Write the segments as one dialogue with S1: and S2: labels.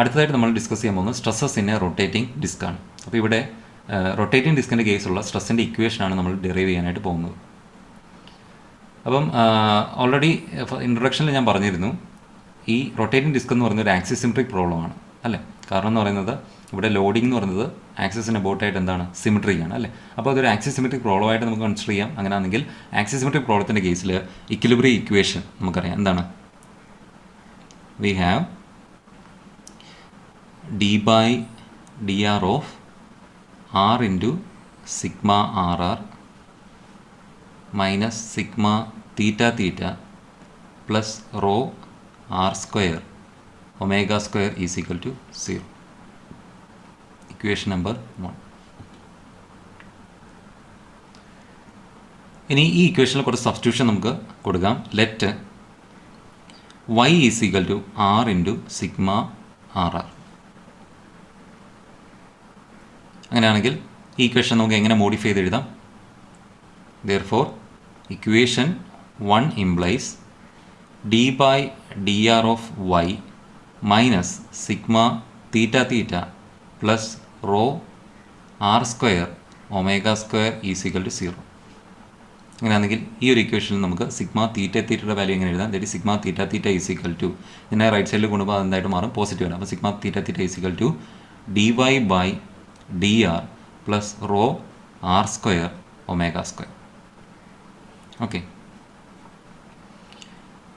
S1: അടുത്തതായിട്ട് നമ്മൾ ഡിസ്കസ് ചെയ്യാൻ പോകുന്നത് stresses in a rotating disc ആണ്. അപ്പോൾ ഇവിടെ റൊട്ടേറ്റിംഗ് ഡിസ്കിൻ്റെ കേസുള്ള സ്ട്രെസ്സിൻ്റെ ഇക്വേഷനാണ് നമ്മൾ ഡെറൈവ് ചെയ്യാനായിട്ട് പോകുന്നത്. അപ്പം ഓൾറെഡി ഇൻട്രൊഡക്ഷനിൽ ഞാൻ പറഞ്ഞിരുന്നു, ഈ റൊട്ടേറ്റിംഗ് ഡിസ്ക് എന്ന് പറയുന്നത് ഒരു ആക്സിസിമെട്രിക് പ്രോബ്ലമാണ് അല്ലേ. കാരണം എന്ന് പറയുന്നത് ഇവിടെ ലോഡിംഗ് എന്ന് പറയുന്നത് ആക്സിസിന് അബൌട്ടായിട്ട് എന്താണ്, സിമെട്രിയാണ് അല്ലേ. അപ്പോൾ അതൊരു ആക്സിസിമെട്രിക് പ്രോബ്ലമായിട്ട് നമുക്ക് കൺസിഡർ ചെയ്യാം. അങ്ങനെയാണെങ്കിൽ ആക്സിസിമെട്രിക് പ്രോബ്ലത്തിൻ്റെ കേസിൽ ഇക്വിലിബ്രിയം ഇക്വേഷൻ നമുക്കറിയാം എന്താണ്. We have d by dr of r into sigma rr minus sigma theta theta plus rho r square omega square is equal to 0. Equation number 1. ഇനി ഈ ഇക്വേഷനിൽ കുറച്ച് സബ്സ്റ്റിറ്റ്യൂഷൻ നമുക്ക് കൊടുക്കാം. Let y is equal to r into sigma rr. അങ്ങനെയാണെങ്കിൽ ഈ equation നമുക്ക് എങ്ങനെ മോഡിഫൈ ചെയ്ത് എഴുതാം. therefore equation 1 implies d by dr of y minus sigma theta theta plus rho r square omega square is equal to 0. അങ്ങനെയാണെങ്കിൽ ഈ ഒരു ഇക്വേഷനിൽ നമുക്ക് സിഗ്മ തീറ്റ തീറ്റയുടെ വാല്യൂ എങ്ങനെ എഴുതാം. That is sigma theta theta is equal to, ഇതിനെ right സൈഡിൽ കൊണ്ടുപോകുമ്പോൾ അതെന്തായിട്ട് മാറും, പോസിറ്റീവ് ആണ്. അപ്പോൾ sigma theta theta is equal to d y by dr plus rho r square omega square. Okay,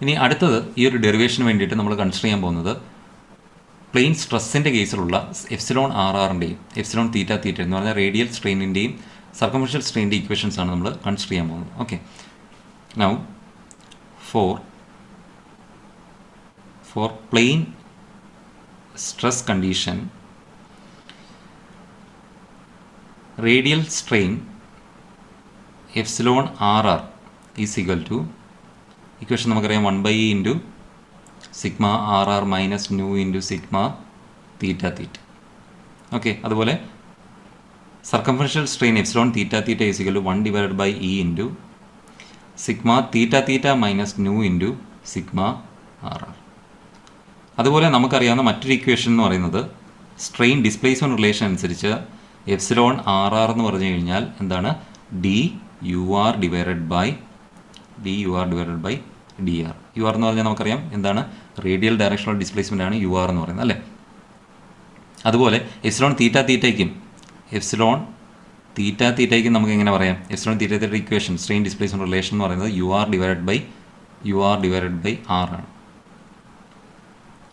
S1: ഇനി അടുത്തത് ഈ ഒരു ഡെറിവേഷന് വേണ്ടിയിട്ട് നമ്മൾ കൺസിഡർ ചെയ്യാൻ പോകുന്നത് പ്ലെയിൻ സ്ട്രെസ്സിൻ്റെ കേസിലുള്ള എപ്സിലോൺ ആർ ആറിൻ്റെയും എപ്സിലോൺ തീറ്റ തീറ്റ എന്ന് പറഞ്ഞാൽ റേഡിയൽ സ്ട്രെയിനിൻ്റെയും സർക്കംഫറൻഷ്യൽ സ്ട്രെയിനിൻ്റെ ഇക്വേഷൻസ് ആണ് നമ്മൾ കൺസിഡർ ചെയ്യാൻ പോകുന്നത്. Okay, now for plane stress condition radial strain epsilon rr is equal to, equation നമുക്കറിയാം 1/e into sigma r r minus nu into sigma theta theta. Okay, അതുപോലെ circumferential strain epsilon theta theta is equal to 1/e into sigma theta theta minus nu into sigma r r. അതുപോലെ നമുക്കറിയാവുന്ന മറ്റൊരു equation എന്ന് പറയുന്നത് strain displacement relation അനുസരിച്ച് epsilon r r എന്ന് പറഞ്ഞു കഴിഞ്ഞാൽ എന്താണ്, d u r divided by d r u r എന്ന് പറഞ്ഞാൽ നമുക്കറിയാം എന്താണ്, റേഡിയൽ ഡയറക്ഷണൽ ഡിസ്പ്ലേസ്മെൻ്റ് ആണ് യു ആർ എന്ന് പറയുന്നത് അല്ലേ. അതുപോലെ എപ്സിലോൺ തീറ്റ തീറ്റയ്ക്കും നമുക്ക് എങ്ങനെ പറയാം, എപ്സിലോൺ തീറ്റ തീറ്റയുടെ ഇക്വേഷൻ സ്ട്രെയിൻ ഡിസ്പ്ലേസ്മെൻറ്റ് റിലേഷൻ എന്ന് പറയുന്നത് u r divided by r ആണ്.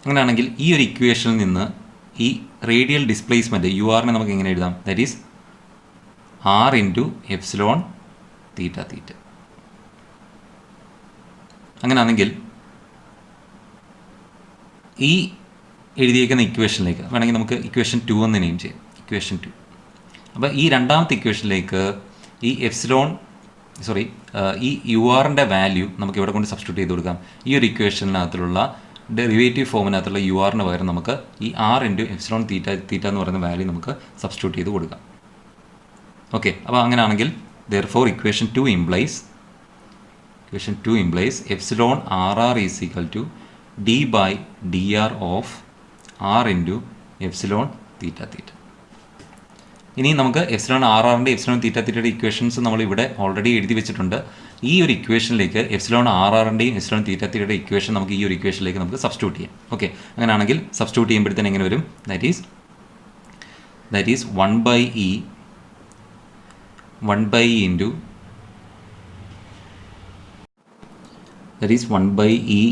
S1: അങ്ങനെയാണെങ്കിൽ ഈ ഒരു ഇക്വേഷനിൽ നിന്ന് ഈ റേഡിയൽ ഡിസ്പ്ലേസ്മെൻറ്റ് യു ആറിനെ നമുക്ക് എങ്ങനെ എഴുതാം, that is r into epsilon theta theta. അങ്ങനെയാണെങ്കിൽ ഈ എഴുതിയേക്കുന്ന ഇക്വേഷനിലേക്ക് വേണമെങ്കിൽ നമുക്ക് ഇക്വേഷൻ 2 എന്ന് നെയിം ചെയ്യാം. ഇക്വേഷൻ 2. അപ്പോൾ ഈ രണ്ടാമത്തെ ഇക്വേഷനിലേക്ക് ഈ ഈ യു ആറിൻ്റെ വാല്യൂ നമുക്ക് ഇവിടെ കൊണ്ട് സബ്സ്റ്റിറ്റ്യൂട്ട് ചെയ്ത് കൊടുക്കാം. ഈ ഒരു ഇക്വേഷനകത്തുള്ള ഡെറിവേറ്റീവ് ഫോമിനകത്തുള്ള യു ആറിന് പകരം നമുക്ക് ഈ R into epsilon theta theta എന്ന് പറയുന്ന വാല്യൂ നമുക്ക് സബ്സ്റ്റിറ്റ്യൂട്ട് ചെയ്ത് കൊടുക്കാം. ഓക്കെ, അപ്പോൾ അങ്ങനെയാണെങ്കിൽ therefore equation 2 implies epsilon r r is equal to d by d r of r into epsilon theta theta. ഇനി നമുക്ക് എപ്സിലോൺ ആർ ആറിൻ്റെ എപ്സിലോൺ തീറ്റ തീറ്റയുടെ ഇക്വേഷൻസ് നമ്മൾ ഇവിടെ ഓൾറെഡി എഴുതി വെച്ചിട്ടുണ്ട്. ഈ ഒരു ഇക്വേഷനിലേക്ക് എപ്സിലോൺ ആർ ആറിൻ്റെയും എപ്സിലോൺ തീറ്റ തീറ്റയുടെ ഇക്വേഷൻ നമുക്ക് ഈ ഒരു ഇക്വേഷനിലേക്ക് നമുക്ക് സബ്സ്റ്റിറ്റ്യൂട്ട് ചെയ്യാം. ഓക്കെ, അങ്ങനെയാണെങ്കിൽ സബ്സ്റ്റിറ്റ്യൂട്ട് ചെയ്യുമ്പോഴത്തേന് എങ്ങനെ വരും, that is 1/e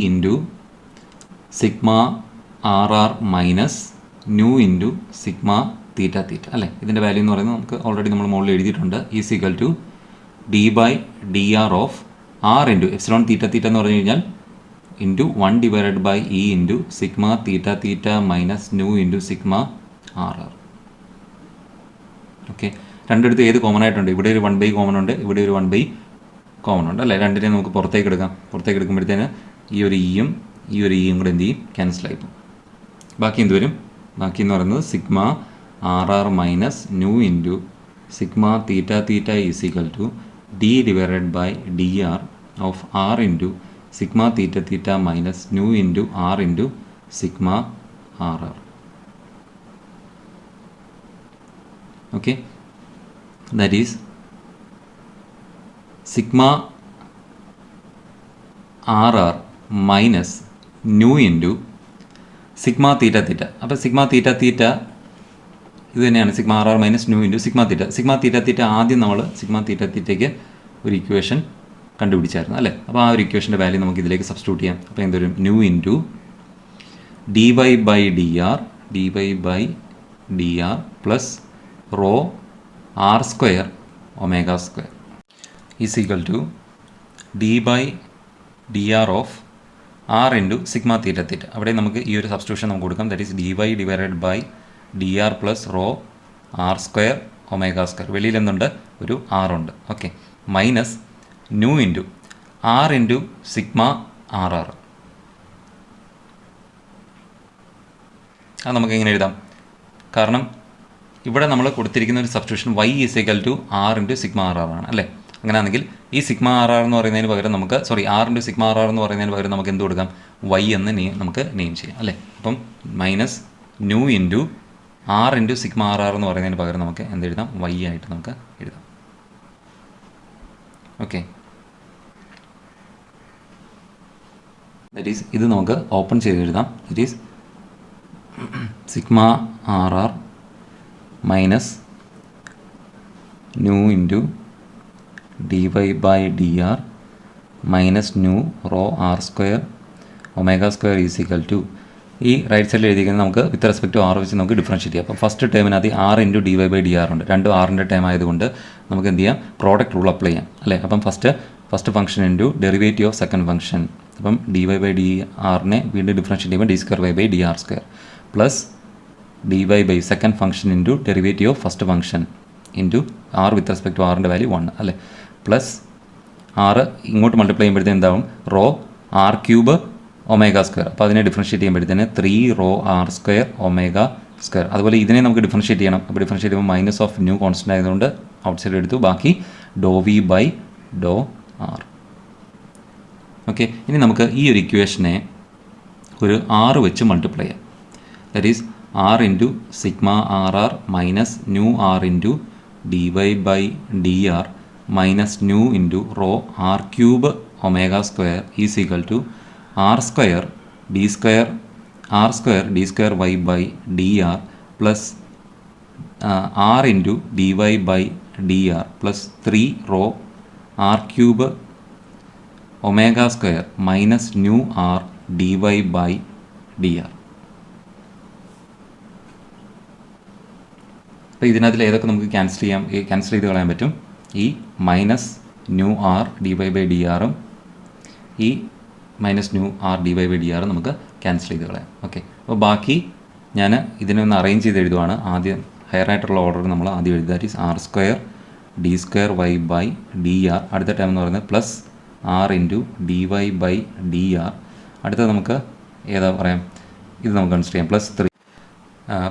S1: into sigma r r minus nu into sigma theta theta അല്ലേ. ഇതിൻ്റെ വാല്യൂ എന്ന് പറയുന്നത് നമുക്ക് ഓൾറെഡി നമ്മൾ മുകളിൽ എഴുതിയിട്ടുണ്ട്. Is equal to d by d r of r into epsilon theta theta എന്ന് പറഞ്ഞു കഴിഞ്ഞാൽ into 1/e into sigma theta theta minus nu into sigma r r. Okay, രണ്ടിടത്ത് ഏത് കോമൺ ആയിട്ടുണ്ട്, ഇവിടെ ഒരു 1/e കോമൺ ഉണ്ട്, ഇവിടെ ഒരു 1/e കോമൺ ഉണ്ട് അല്ലേ. രണ്ടിനെ നമുക്ക് പുറത്തേക്ക് എടുക്കുമ്പോഴത്തേന് ഈ ഒരു ഇയും കൂടെ എന്ത് ചെയ്യും, ക്യാൻസൽ ആയിപ്പോൾ ബാക്കി എന്ത് വരും, ബാക്കി എന്ന് പറയുന്നത് sigma r r minus nu into sigma theta theta is equal to d divided by d r of r into sigma theta theta minus nu into r into sigma r r. Okay, that is sigma RR minus nu into sigma theta theta. അപ്പോൾ sigma theta theta ഇത് തന്നെയാണ് sigma RR minus nu into sigma theta. Sigma theta theta ആദ്യം നമ്മൾ sigma theta തീറ്റയ്ക്ക് ഒരു equation കണ്ടുപിടിച്ചായിരുന്നു അല്ലേ. അപ്പോൾ ആ ഒരു ഇക്വേഷൻ്റെ വാല്യൂ നമുക്ക് ഇതിലേക്ക് സബ്സ്റ്റിറ്റ്യൂട്ട് ചെയ്യാം. അപ്പോൾ എന്തൊരു nu into dy by dr plus rho r square omega square is equal to d by d r of r into sigma theta theta. അവിടെ നമുക്ക് ഈ ഒരു സബ്സ്റ്റിറ്റ്യൂഷൻ നമുക്ക് കൊടുക്കാം. That is dy divided by d r plus rho r square omega square. വെളിയിൽ എന്തുണ്ട്? ഒരു r ഉണ്ട്. Okay, minus nu into r into sigma r r. അത് നമുക്ക് എങ്ങനെ എഴുതാം? കാരണം ഇവിടെ നമ്മൾ കൊടുത്തിരിക്കുന്ന ഒരു substitution y is equal to r into sigma r r ആണ് അല്ലേ. അങ്ങനെയാണെങ്കിൽ ഈ സിഗ്മ ആർ ആർ എന്ന് പറയുന്നതിന് പകരം നമുക്ക് r into sigma r r എന്ന് പറയുന്നതിന് പകരം നമുക്ക് എന്ത് കൊടുക്കാം? y എന്ന് നമുക്ക് നെയിം ചെയ്യാം അല്ലേ. അപ്പം minus nu into r into sigma r r എന്ന് പറയുന്നതിന് പകരം നമുക്ക് എന്ത് എഴുതാം? y ആയിട്ട് നമുക്ക് എഴുതാം. ഓക്കെ, ദാറ്റ് ഈസ് ഇത് നമുക്ക് ഓപ്പൺ ചെയ്ത് എഴുതാം. That is sigma r r minus nu into dy by dr minus nu rho r square omega square is equal to ഈ റൈറ്റ് സൈഡിൽ എഴുതിയിരിക്കുന്നത് നമുക്ക് വിത്ത് റെസ്പെക്ട് ടു ആർ വെച്ച് നമുക്ക് ഡിഫറൻഷ്യേറ്റ് ചെയ്യാം. അപ്പോൾ ഫസ്റ്റ് ടേമിനകത്ത് r into dy by dr ഉണ്ട്. രണ്ടും ആറിൻ്റെ ടേം ആയതുകൊണ്ട് നമുക്ക് എന്ത് ചെയ്യാം? പ്രോഡക്റ്റ് റൂൾ അപ്ലൈ ചെയ്യാം അല്ലേ. അപ്പം first function into derivative of second function. അപ്പം dy by dr വീണ്ടും ഡിഫറൻഷ്യേറ്റ് ചെയ്യുമ്പോൾ d² by dr² plus dy by second function into derivative of first function into r with respect to ആറിൻ്റെ value 1 അല്ലേ. Plus ആറ് ഇങ്ങോട്ട് multiply ചെയ്യുമ്പോഴത്തേന് എന്താവും? Rho r cube omega square. അപ്പോൾ അതിനെ ഡിഫറൻഷ്യേറ്റ് ചെയ്യുമ്പോഴത്തേന് 3 rho r square omega square. അതുപോലെ ഇതിനെ നമുക്ക് ഡിഫറൻഷ്യേറ്റ് ചെയ്യണം. അപ്പോൾ ഡിഫറൻഷ്യേറ്റ് ചെയ്യുമ്പോൾ മൈനസ് ഓഫ് ന്യൂ കോൺസ്റ്റൻ്റ് ആയതുകൊണ്ട് ഔട്ട് സൈഡ് എടുത്തു. ബാക്കി ഡോ വി ബൈ ഡോ ആർ. ഓക്കെ, ഇനി നമുക്ക് ഈ ഒരു ഇക്വേഷനെ ഒരു 6 വെച്ച് മൾട്ടിപ്ലൈ ചെയ്യാം. That is r into sigma r r minus nu r into dy by dr minus nu into rho r cube omega square is equal to r square d square y by d r plus r into dy by dr plus 3 rho r cube omega square minus nu r dy by dr. അപ്പോൾ ഇതിനകത്തിൽ ഏതൊക്കെ നമുക്ക് cancel ചെയ്ത് കളയാൻ പറ്റും? ഈ minus nu r dy by dr ഈ minus nu r dy by dr നമുക്ക് cancel ചെയ്ത് കളയാം. ഓക്കെ, അപ്പോൾ ബാക്കി ഞാൻ ഇതിനെ ഒന്ന് അറേഞ്ച് ചെയ്ത് എഴുതുവാണ്. ആദ്യം ഹയർ ആയിട്ടുള്ള ഓർഡർ നമ്മൾ ആദ്യം എഴുതുക. That is r square d² y by dr. അടുത്ത ടൈം എന്ന് പറയുന്നത് plus r into dy by dr. അടുത്തത് നമുക്ക് ഏതാ പറയാം? ഇത് നമുക്ക് കൺസിഡർ ചെയ്യാം.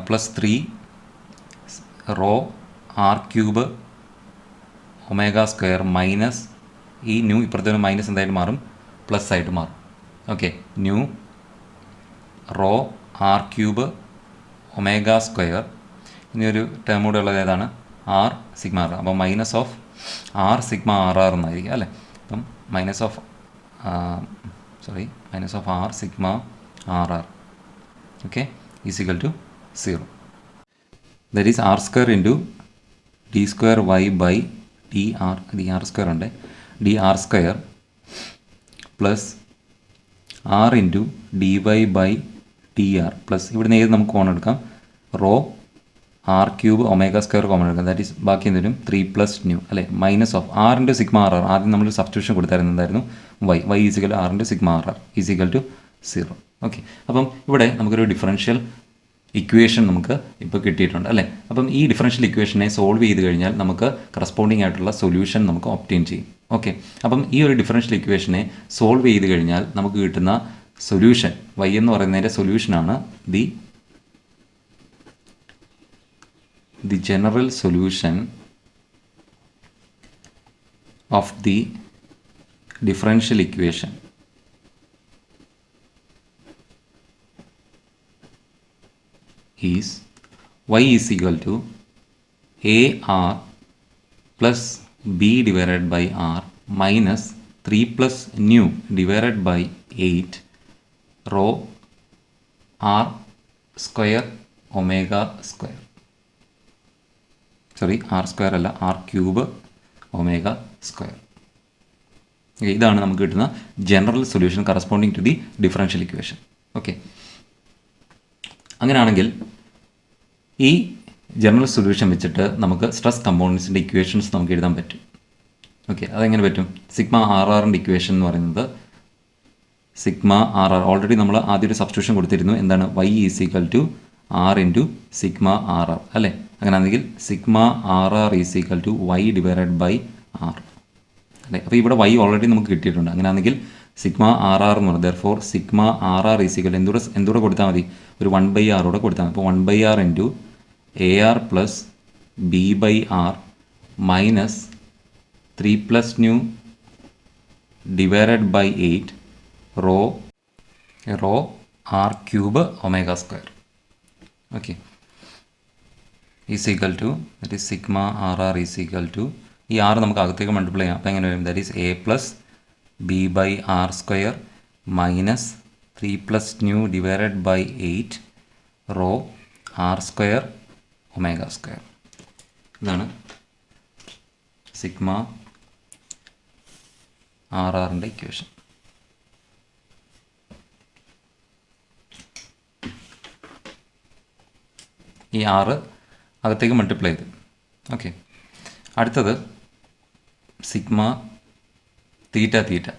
S1: Plus 3 rho r cube omega square minus ഈ ന്യൂ ഇപ്പുറത്തെ ഒരു മൈനസ് എന്തായിട്ട് മാറും? പ്ലസ് ആയിട്ട് മാറും. Okay, nu rho r cube omega square. ഇനി ഒരു ടേം കൂടെ ഉള്ളത് ഏതാണ്? R sigma r. അപ്പോൾ minus of r sigma r r എന്നായിരിക്കും അല്ലേ. അപ്പം minus of r sigma r r okay is equal to 0. That is r square into d² y by dr square ഉണ്ട് dr square plus r into dy by dr plus ഇവിടുന്ന് ഏത് നമുക്ക് common എടുക്കാം? Rho r cube omega square common എടുക്കാം. That is ബാക്കി എന്തെങ്കിലും 3 plus nu അല്ലേ. Minus of r into sigma r r. ആദ്യം നമ്മൾ സബ്സ്റ്റിറ്റ്യൂഷൻ കൊടുത്തായിരുന്നു എന്തായിരുന്നു? y is equal r into sigma r r is equal to 0. Okay, അപ്പം ഇവിടെ നമുക്കൊരു ഡിഫറൻഷ്യൽ ഇക്വേഷൻ നമുക്ക് ഇപ്പോൾ കിട്ടിയിട്ടുണ്ട് അല്ലേ. അപ്പം ഈ ഡിഫറൻഷ്യൽ ഇക്വേഷനെ സോൾവ് ചെയ്ത് കഴിഞ്ഞാൽ നമുക്ക് കറസ്പോണ്ടിങ് ആയിട്ടുള്ള സൊല്യൂഷൻ നമുക്ക് ഒബ്റ്റെയിൻ ചെയ്യും. ഓക്കെ, അപ്പം ഈ ഒരു ഡിഫറൻഷ്യൽ ഇക്വേഷനെ സോൾവ് ചെയ്ത് കഴിഞ്ഞാൽ നമുക്ക് കിട്ടുന്ന സൊല്യൂഷൻ y എന്ന് പറയുന്നതിൻ്റെ സൊല്യൂഷനാണ് the general solution of the differential equation is y is equal to A r plus B divided by r minus 3 plus nu divided by 8 rho r square omega square. Sorry, r square അല്ല, r cube omega square. ഇതാണ് നമുക്ക് കിട്ടുന്ന general solution corresponding to the differential equation. Okay, അങ്ങനെയാണെങ്കിൽ ഈ general solution വെച്ചിട്ട് നമുക്ക് stress കമ്പോണൻസിൻ്റെ equations നമുക്ക് എഴുതാൻ പറ്റും. ഓക്കെ, അതെങ്ങനെ പറ്റും? സിഗ്മ ആർ ആറിൻ്റെ ഇക്വേഷൻ എന്ന് പറയുന്നത് സിഗ്മ ആർ ആർ, ഓൾറെഡി നമ്മൾ ആദ്യം ഒരു സബ്സ്റ്റിറ്റ്യൂഷൻ കൊടുത്തിരുന്നു. എന്താണ്? Y is equal to r into sigma r r അല്ലേ? അങ്ങനെയാണെങ്കിൽ sigma r r is equal to y divided by r അല്ലേ? അപ്പോൾ ഇവിടെ വൈ ഓൾറെഡി നമുക്ക് കിട്ടിയിട്ടുണ്ട്. അങ്ങനെയാണെങ്കിൽ സിഗ്മ ആർ ആർ എന്ന് പറയുന്നത് for sigma r r is equal എന്തൂടെ കൊടുത്താൽ മതി? ഒരു 1/r കൂടെ കൊടുത്താൽ മതി. അപ്പോൾ 1/r into A r plus B by r minus 3 plus nu divided by 8 rho r cube omega square. Okay, is equal to that is sigma r r is equal to ഈ r നമുക്ക് അകത്തേക്ക് multiply ചെയ്യാം. അപ്പോൾ എങ്ങനെ വരും? That is A plus B by r square minus 3 plus nu divided by 8 rho r square omega square. ഇതാണ് sigma r ആറിൻ്റെ equation. ഈ ആറ് അകത്തേക്ക് മൾട്ടിപ്ലൈ ചെയ്ത്. ഓക്കെ, അടുത്തത് sigma theta theta.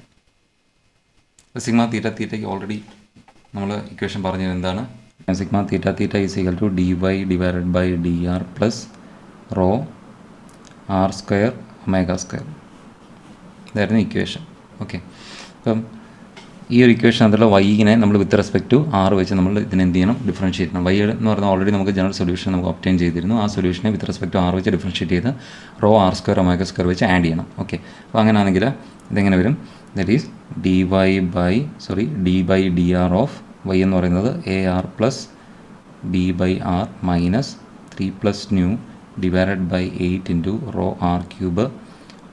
S1: Sigma theta തീറ്റയ്ക്ക് ഓൾറെഡി നമ്മൾ ഇക്വേഷൻ പറഞ്ഞത് എന്താണ്? Sigma theta theta is equal to d y divided by d r plus rho r square omega square. ഇതായിരുന്നു ഇക്വേഷൻ. ഓക്കെ, അപ്പം ഈ ഒരു ഇക്വേഷൻ അതിലുള്ള വൈനെ നമ്മൾ വിത്ത് റെസ്പെക്ട് ടു ആർ വെച്ച് നമ്മൾ ഇതിനെ എന്ത് ചെയ്യണം? ഡിഫറൻഷ്യേറ്റ് ചെയ്യണം. വൈ എന്ന് പറഞ്ഞാൽ ഓൾറെഡി നമുക്ക് ജനറൽ സൊല്യൂഷൻ നമുക്ക് ഒബ്റ്റെയിൻ ചെയ്തിരുന്നു. ആ സൊല്യൂഷനെ വിത്ത് റെസ്പെക്ട് ടു ആർ വെച്ച് ഡിഫറൻഷ്യേറ്റ് ചെയ്ത് rho r square omega square വെച്ച് ആഡ് ചെയ്യണം. ഓക്കെ, അപ്പോൾ അങ്ങനെയാണെങ്കിൽ ഇതെങ്ങനെ വരും? That is d by d r of y എന്ന് പറയുന്നത് a r plus B by r minus 3 plus nu divided by 8 into rho r cube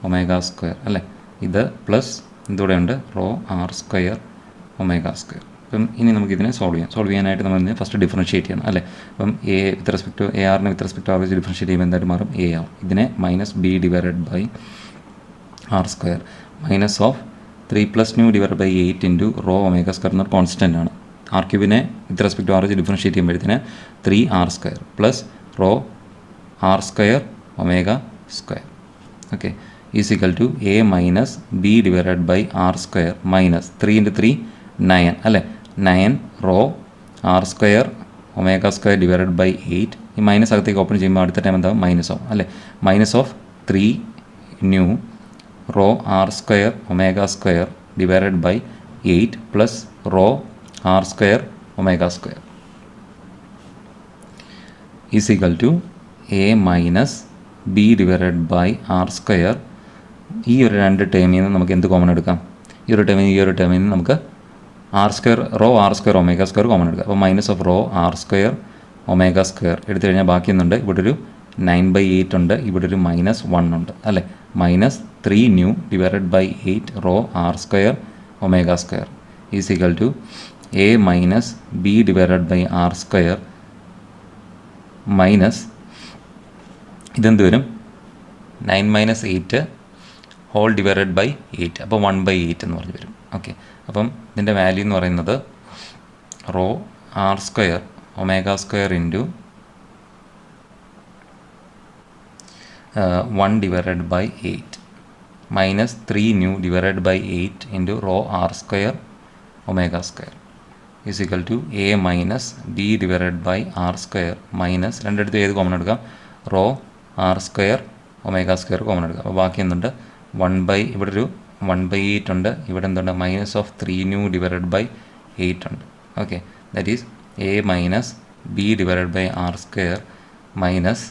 S1: omega square അല്ലേ? ഇത് പ്ലസ് ഇതൂടെ ഉണ്ട് rho r square omega square. അപ്പം ഇനി നമുക്കിതിനെ solve ചെയ്യാനായിട്ട് നമ്മൾ ഇതിനെ ഫസ്റ്റ് ഡിഫറൻഷ്യേറ്റ് ചെയ്യണം അല്ലേ? അപ്പം A with respect to A ആറിനെ വിത്ത് റെസ്പെക്ട് ടു ആർ വെച്ച് ഡിഫറൻഷ്യേറ്റ് ചെയ്യുമ്പോൾ എന്തായിട്ട് മാറും? A r. ഇതിനെ minus B divided by r square minus of 3 plus nu divide by 8 into rho omega square എന്നൊരു കോൺസ്റ്റൻ്റ് ആണ്. ആർ ക്യൂബിനെ വിത്ത് റെസ്പെക്ട് ടു ആർ വെച്ച് ഡിഫറൻഷ്യേറ്റ് ചെയ്യുമ്പോഴത്തേന് 3r square plus rho r square omega square. Okay, is equal to A minus B divided by r square minus 3 into 3 9 അല്ലേ? 9 rho r square omega square divided by 8. ഈ minus അകത്തേക്ക് open ചെയ്യുമ്പോൾ അടുത്ത time എന്താവും? Minus ആവും അല്ലേ? Minus of 3 nu rho r square omega square divided by 8 plus rho r square omega square is equal to A minus B divided by r square. ഈ ഒരു രണ്ട് ടേമിൽ നിന്ന് നമുക്ക് എന്ത് കോമൺ എടുക്കാം? ഈ ഒരു ടേമിൽ നിന്ന് നമുക്ക് r square rho r square omega square common എടുക്കാം. അപ്പോൾ minus of rho r square omega square എടുത്തു കഴിഞ്ഞാൽ ബാക്കി ഒന്നുണ്ട്? ഇവിടെ ഒരു 9/8 ഉണ്ട്, ഇവിടെ ഒരു -1 ഉണ്ട് അല്ലേ? Minus 3 nu divided by 8 rho r square omega square is equal to A minus B divided by r square minus ഇതെന്ത് വരും? 9 - 8 ഹോൾ ഡിവൈഡഡ് ബൈ 8. അപ്പോൾ 1/8 എന്ന് പറഞ്ഞ് വരും. ഓക്കെ, അപ്പം ഇതിൻ്റെ വാല്യൂ എന്ന് പറയുന്നത് rho r square omega square into 1 divided by 8 minus 3 nu divided by 8 into rho r square omega square is equal to A minus B divided by r square minus രണ്ടിടത്ത് ഏത് common എടുക്കാം? Rho r square omega square common എടുക്കാം. അപ്പോൾ ബാക്കി എന്തുണ്ട്? ഇവിടെ ഒരു 1/8 ഉണ്ട്, ഇവിടെ എന്തുണ്ട്? Minus of 3 nu divided by 8 ഉണ്ട്. Okay, that is a minus B divided by r square minus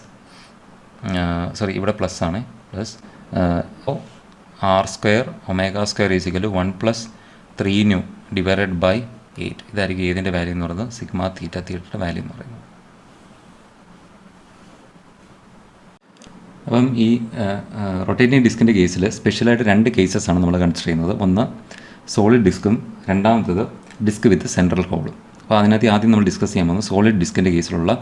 S1: ഇവിടെ പ്ലസ് ആണ്, plus r square omega square is equal to 1 + 3 nu divided by 8. ഇതായിരിക്കും ഏതിൻ്റെ വാല്യൂ എന്ന് പറയുന്നത്? സിഗ്മ തീറ്റ തീറ്റയുടെ value എന്ന് പറയുന്നത്. അപ്പം ഈ റൊട്ടേറ്റിംഗ് ഡിസ്കിൻ്റെ കേസിൽ സ്പെഷ്യലായിട്ട് 2 കേസസാണ് നമ്മൾ കൺസിഡർ ചെയ്യുന്നത്. ഒന്ന് സോളിഡ് ഡിസ്കും രണ്ടാമത്തത് ഡിസ്ക് വിത്ത് സെൻട്രൽ ഹോളും. അപ്പോൾ അതിനകത്ത് ആദ്യം നമ്മൾ ഡിസ്കസ് ചെയ്യാൻ പോകുന്നത് സോളിഡ് ഡിസ്കിൻ്റെ കേസിലുള്ള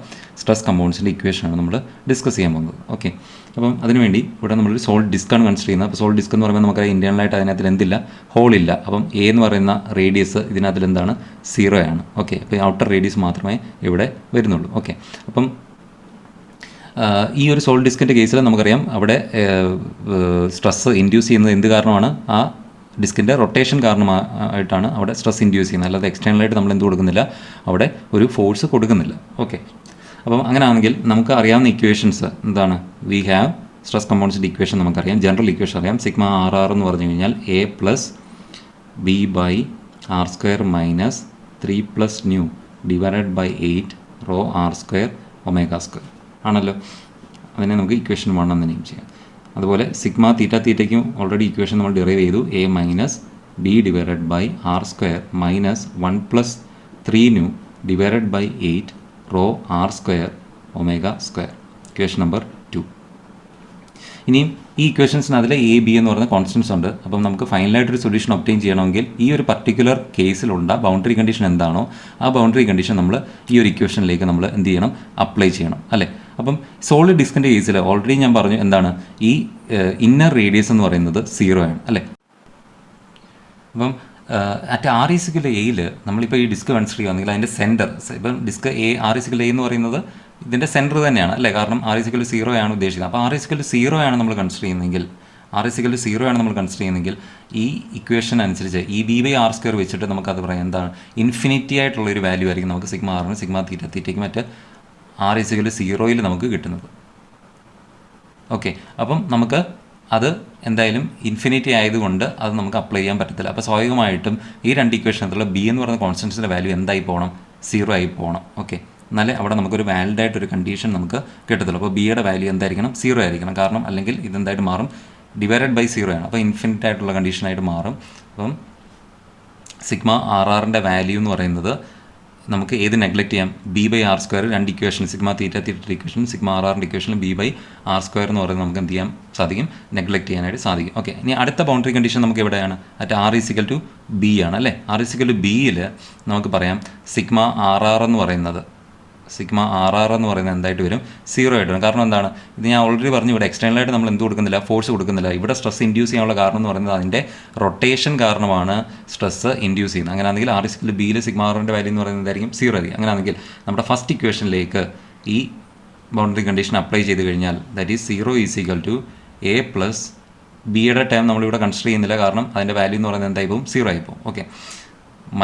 S1: സ്ട്രെസ് കമ്പൗണ്ട്സിൻ്റെ ഇക്വേഷനാണ് നമ്മൾ ഡിസ്കസ് ചെയ്യാൻ പോകുന്നത്. ഓക്കെ, അപ്പം അതിനുവേണ്ടി ഇവിടെ നമ്മളൊരു സോളിഡ് ഡിസ്ക്കാണ് കൺസിഡർ ചെയ്യുന്നത്. അപ്പോൾ സോളിഡ് ഡിസ്ക് എന്ന് പറയുമ്പോൾ നമുക്ക് ഇൻറ്റേർണലായിട്ട് അതിനകത്ത് എന്തില്ല, ഹോളില്ല. അപ്പം എ എന്ന് പറയുന്ന റേഡിയസ് ഇതിനകത്തിൽ എന്താണ്, 0 ആണ്. ഓക്കെ, അപ്പോൾ ഔട്ടർ റേഡിയസ് മാത്രമേ ഇവിടെ വരുന്നുള്ളൂ. ഓക്കെ, അപ്പം ഈ ഒരു സോളിഡ് ഡിസ്കിൻ്റെ കേസിൽ നമുക്കറിയാം അവിടെ സ്ട്രെസ് ഇൻഡ്യൂസ് ചെയ്യുന്നത് എന്ത് കാരണമാണ്, ആ ഡിസ്കിൻ്റെ റൊട്ടേഷൻ കാരണമായിട്ടാണ് അവിടെ സ്ട്രെസ് ഇൻഡ്യൂസ് ചെയ്യുന്നത്. അല്ലാതെ എക്സ്റ്റേണലായിട്ട് നമ്മൾ എന്ത് കൊടുക്കുന്നില്ല, അവിടെ ഒരു ഫോഴ്സ് കൊടുക്കുന്നില്ല. ഓക്കെ, അപ്പം അങ്ങനെയാണെങ്കിൽ നമുക്ക് അറിയാവുന്ന ഇക്വേഷൻസ് എന്താണ്, വി ഹാവ് സ്ട്രെസ് കമ്പൗണ്ട്സിൻ്റെ ഇക്വേഷൻ നമുക്കറിയാം, ജനറൽ ഇക്വേഷൻ അറിയാം. സിഗ്മ ആർ ആർ എന്ന് പറഞ്ഞു കഴിഞ്ഞാൽ a plus B by r square minus 3 plus nu divided by 8 rho r square omega square ആണല്ലോ. അതിനെ നമുക്ക് ഇക്വേഷൻ 1 എന്ന് നെയിം ചെയ്യാം. അതുപോലെ സിഗ്മ തീറ്റ തീറ്റയ്ക്കും ഓൾറെഡി ഇക്വേഷൻ നമ്മൾ ഡിറൈവ് ചെയ്തു, a minus B divided by r square minus 1 plus 3 nu divided by 8 rho r square omega square, equation number 2. ഇനിയും ഈ ഇക്വേഷൻസിന് അതിൽ എ ബി എന്ന് പറയുന്ന കോൺസ്റ്റൻസ് ഉണ്ട്. അപ്പം നമുക്ക് ഫൈനലായിട്ടൊരു സൊല്യൂഷൻ ഒബ്റ്റെയിൻ ചെയ്യണമെങ്കിൽ ഈ ഒരു പർട്ടിക്കുലർ കേസിലുള്ള ബൗണ്ടറി കണ്ടീഷൻ എന്താണോ ആ ബൗണ്ടറി കണ്ടീഷൻ നമ്മൾ ഈ ഒരു ഇക്വേഷനിലേക്ക് നമ്മൾ എന്ത് ചെയ്യണം, അപ്ലൈ ചെയ്യണം അല്ലേ. അപ്പം സോളിഡ് ഡിസ്കിൻ്റെ കേസിൽ ഓൾറെഡി ഞാൻ പറഞ്ഞു എന്താണ്, ഈ ഇന്നർ റേഡിയസ് എന്ന് പറയുന്നത് 0 ആണ് അല്ലേ. അപ്പം അറ്റ് ആർ ഈസിക്കൽ എയിൽ നമ്മളിപ്പോൾ ഈ ഡിസ്ക് കൺസിഡർ ചെയ്യുകയാണെങ്കിൽ അതിൻ്റെ സെൻറ്റർ, ഇപ്പം ഡിസ്ക് ആർ ഈസിക്കൽ എ എന്ന് പറയുന്നത് ഇതിൻ്റെ സെൻറ്റർ തന്നെയാണ് അല്ലേ, കാരണം ആർ ഈസിക്കൽ 0 ആണ് ഉദ്ദേശിക്കുന്നത്. അപ്പോൾ ആർ ഈസിക്കൽ 0 ആണ് നമ്മൾ കൺസിഡർ ചെയ്യുന്നതെങ്കിൽ, ഈ ഇക്വേഷൻ അനുസരിച്ച് ഈ ബി ബൈ ആർ സ്ക്വയർ വെച്ചിട്ട് നമുക്കത് പറയാം എന്താണ്, ഇൻഫിനിറ്റി ആയിട്ടുള്ളൊരു വാല്യൂ ആയിരിക്കും നമുക്ക് സിഗ്മ ആറിന് സിഗ്മ തീറ്റയ്ക്ക് മറ്റ് ആർ ഈസിക്കൽ 0 നമുക്ക് കിട്ടുന്നത്. ഓക്കെ, അപ്പം നമുക്ക് അത് എന്തായാലും ഇൻഫിനിറ്റി ആയതുകൊണ്ട് അത് നമുക്ക് അപ്ലൈ ചെയ്യാൻ പറ്റത്തില്ല. അപ്പോൾ സ്വാഭാവികമായിട്ടും ഈ 2 ഇക്വേഷനകത്തുള്ള ബി എന്ന് പറയുന്ന കോൺസ്റ്റൻസിൻ്റെ വാല്യൂ എന്തായി പോകണം, 0 ആയി പോകണം. ഓക്കെ, എന്നാലേ അവിടെ നമുക്കൊരു വാലിഡ് ആയിട്ടൊരു കണ്ടീഷൻ നമുക്ക് കിട്ടത്തുള്ളൂ. അപ്പോൾ ബിയുടെ വാല്യൂ എന്തായിരിക്കണം, 0 ആയിരിക്കണം. കാരണം അല്ലെങ്കിൽ ഇതെന്തായിട്ട് മാറും, ഡിവൈഡഡ് ബൈ 0 ആണ്. അപ്പോൾ ഇൻഫിനിറ്റ് ആയിട്ടുള്ള കണ്ടീഷനായിട്ട് മാറും. അപ്പം സിഗ്മ ആർ ആറിൻ്റെ വാല്യൂ എന്ന് പറയുന്നത് നമുക്ക് ഏത് നെഗ്ലക്ട് ചെയ്യാം, b by r square, 2 equation sigma theta equation, sigma r ആറിൻ്റെ ഇക്വേഷനിൽ ബി ബൈ ആർ സ്ക്വയർ എന്ന് പറയുന്നത് നമുക്ക് എന്ത് ചെയ്യാൻ സാധിക്കും, നെഗ്ലക്ട് ചെയ്യാനായിട്ട് സാധിക്കും. ഓക്കെ, ഇനി അടുത്ത ബൗണ്ടറി കണ്ടീഷൻ നമുക്ക് എവിടെയാണ്, at r is equal to b ആണ് അല്ലേ. ആർ ഈസിക്കൽ ടു ബിയിൽ നമുക്ക് പറയാം സിഗ്മ ആർ ആർ എന്ന് പറയുന്നത് എന്തായിട്ട് വരും, 0 ആയിട്ട് വരും. കാരണം എന്താണ്, ഇത് ഞാൻ ഓൾറെഡി പറഞ്ഞു, ഇവിടെ എക്സ്റ്റേണലായിട്ട് നമ്മൾ എന്ത് കൊടുക്കുന്നില്ല, ഫോഴ്സ് കൊടുക്കുന്നില്ല. ഇവിടെ സ്ട്രെസ് ഇൻഡ്യൂസ് ചെയ്യാനുള്ള കാരണം എന്ന് പറയുന്നത് അതിൻ്റെ റൊട്ടേഷൻ കാരണമാണ് സ്ട്രെസ് ഇൻഡ്യൂസ് ചെയ്യുന്നത്. അങ്ങനെയാണെങ്കിൽ ആർ ഈസിക്കൽ ബിയിൽ സിഗ്മ ആറിൻ്റെ വാല്യൂ എന്ന് പറയുന്നതായിരിക്കും 0 ആയിരിക്കും. അങ്ങനെയാണെങ്കിൽ നമ്മുടെ ഫസ്റ്റ് ഇക്വേഷനിലേക്ക് ഈ ബൗണ്ടറി കണ്ടീഷൻ അപ്ലൈ ചെയ്ത് കഴിഞ്ഞാൽ that is 0 is equal to a plus ബിയുടെ ടൈം നമ്മളിവിടെ കൺസിഡർ ചെയ്യുന്നില്ല, കാരണം അതിൻ്റെ വാല്യൂ എന്ന് പറയുന്നത് എന്തായി പോകും, 0 ആയി പോകും. Okay,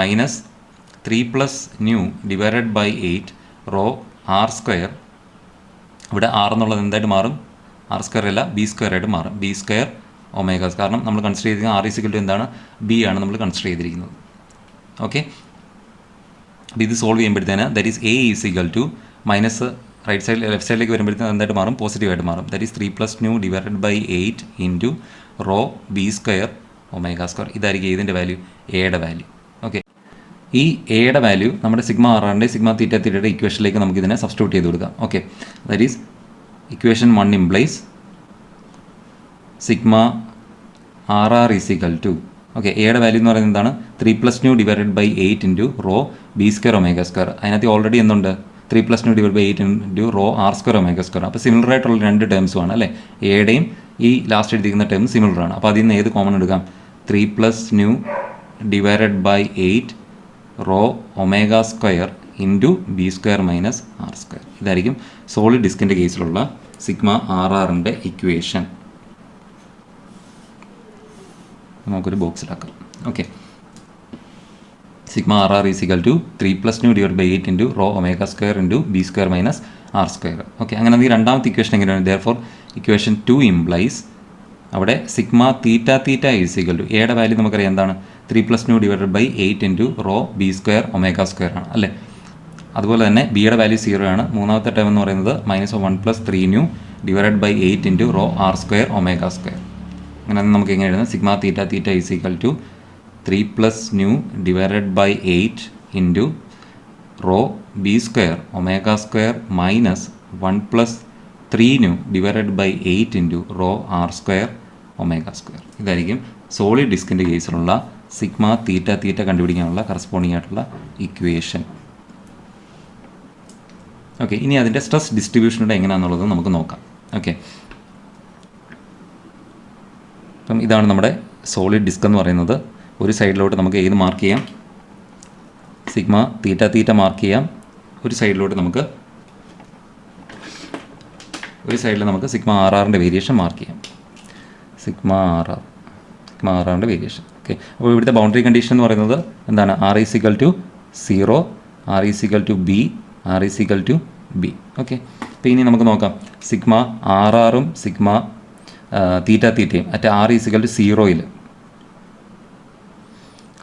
S1: minus 3 plus nu divided by 8 rho r square, ഇവിടെ ആർ എന്നുള്ളത് എന്തായിട്ട് മാറും, ആർ സ്ക്വയർ അല്ല ബി സ്ക്വയർ ആയിട്ട് മാറും, ബി സ്ക്വയർ ഒമേഗ. കാരണം നമ്മൾ കൺസിഡർ ചെയ്തിരിക്കുന്നത് ആർ ഈസിക്കൽ ടു എന്താണ്, ബി ആണ് നമ്മൾ കൺസിഡർ ചെയ്തിരിക്കുന്നത്. ഓക്കെ, അപ്പോൾ ഇത് സോൾവ് ചെയ്യുമ്പോഴത്തേന് that is a is equal to minus right സൈഡിൽ ലെഫ്റ്റ് സൈഡിലേക്ക് വരുമ്പോഴത്തേന് എന്തായിട്ട് മാറും, പോസിറ്റീവായിട്ട് മാറും. That is 3 plus nu divided by 8 into rho b square omega square. ഇതായിരിക്കും ഇതിൻ്റെ വാല്യൂ, എയുടെ വാല്യൂ. ഓക്കെ, ഈ എയുടെ വാല്യൂ നമ്മുടെ സിഗ്മ ആറിൻ്റെ സിഗ്മ തീറ്റയുടെ ഇക്വേഷനിലേക്ക് നമുക്ക് ഇതിനെ സബ്സ്റ്റിറ്റ്യൂട്ട് ചെയ്ത് കൊടുക്കാം. Okay, that is equation 1 implies sigma r r is equal to, okay, എയുടെ വാല്യൂ എന്ന് പറയുന്നത് എന്താണ്, 3 plus nu divided by 8 into rho b square omega square. അതിനകത്ത് ഓൾറെഡി എന്തുണ്ട്, 3 plus nu divide by 8 into rho r square omega square. അപ്പോൾ similar ആയിട്ടുള്ള 2 ടേംസുമാണ് അല്ലേ, എയുടെയും ഈ ലാസ്റ്റ് എഴുതിയിരിക്കുന്ന ടേം സിമിലറാണ്. അപ്പോൾ അതിൽ നിന്ന് ഏത് കോമൺ എടുക്കാം, 3 plus nu divided by 8 rho omega square into b square minus r square. ഇതായിരിക്കും സോളിഡ് ഡിസ്കിൻ്റെ കേസിലുള്ള സിഗ്മ ആർ ആറിൻ്റെ ഇക്വേഷൻ. നമുക്കൊരു ബോക്സിലാക്കാം. Okay, sigma r r is equal to 3 plus nu divide by 8 into rho omega square into b square minus r square. Okay, അങ്ങനെ ഈ രണ്ടാമത്തെ equation എങ്ങനെയാണ്, ദെയർഫോർ ഇക്വേഷൻ 2 ഇംപ്ലൈസ് അവിടെ സിഗ്മ തീറ്റ ഈസിക്കൽ ടു എയുടെ value നമുക്കറിയാം എന്താണ്, 3 plus nu divided by 8 into rho b square omega square ആണ് അല്ലേ. അതുപോലെ തന്നെ ബിയുടെ വാല്യൂ 0 ആണ്. മൂന്നാമത്തെ ടേം എന്ന് പറയുന്നത് minus 1 plus 3 nu divided by 8 into rho r square omega square. അങ്ങനെ നമുക്ക് എങ്ങനെ എഴുതാം, sigma theta is equal to 3 plus nu divided by 8 into rho b square omega square minus 1 plus 3 divided by 8 rho r square omega square. ഇതായിരിക്കും solid ഡിസ്കിൻ്റെ കേസിലുള്ള sigma theta theta കണ്ടുപിടിക്കാനുള്ള corresponding ആയിട്ടുള്ള equation. Okay, ഇനി അതിൻ്റെ സ്ട്രെസ് ഡിസ്ട്രിബ്യൂഷനുടെ എങ്ങനെയാണെന്നുള്ളത് നമുക്ക് നോക്കാം. ഓക്കെ, അപ്പം ഇതാണ് നമ്മുടെ സോളിഡ് ഡിസ്ക് എന്ന് പറയുന്നത്. ഒരു സൈഡിലോട്ട് നമുക്ക് ഏത് മാർക്ക് ചെയ്യാം? സിഗ്മ തീറ്റ തീറ്റ മാർക്ക് ചെയ്യാം. ഒരു സൈഡിൽ നമുക്ക് സിഗ്മ ആർ ആറിൻ്റെ വേരിയേഷൻ മാർക്ക് ചെയ്യാം. സിഗ്മ ആർ ആറിൻ്റെ വേരിയേഷൻ. ഓക്കെ, അപ്പോൾ ഇവിടുത്തെ ബൗണ്ടറി കണ്ടീഷൻ എന്ന് പറയുന്നത് എന്താണ്? R is equal to 0, r is equal to b, r is equal to b. Okay, അപ്പോൾ ഇനി നമുക്ക് നോക്കാം. സിഗ്മ ആർ ആറും സിഗ്മ തീറ്റ തീറ്റയും at r is equal to 0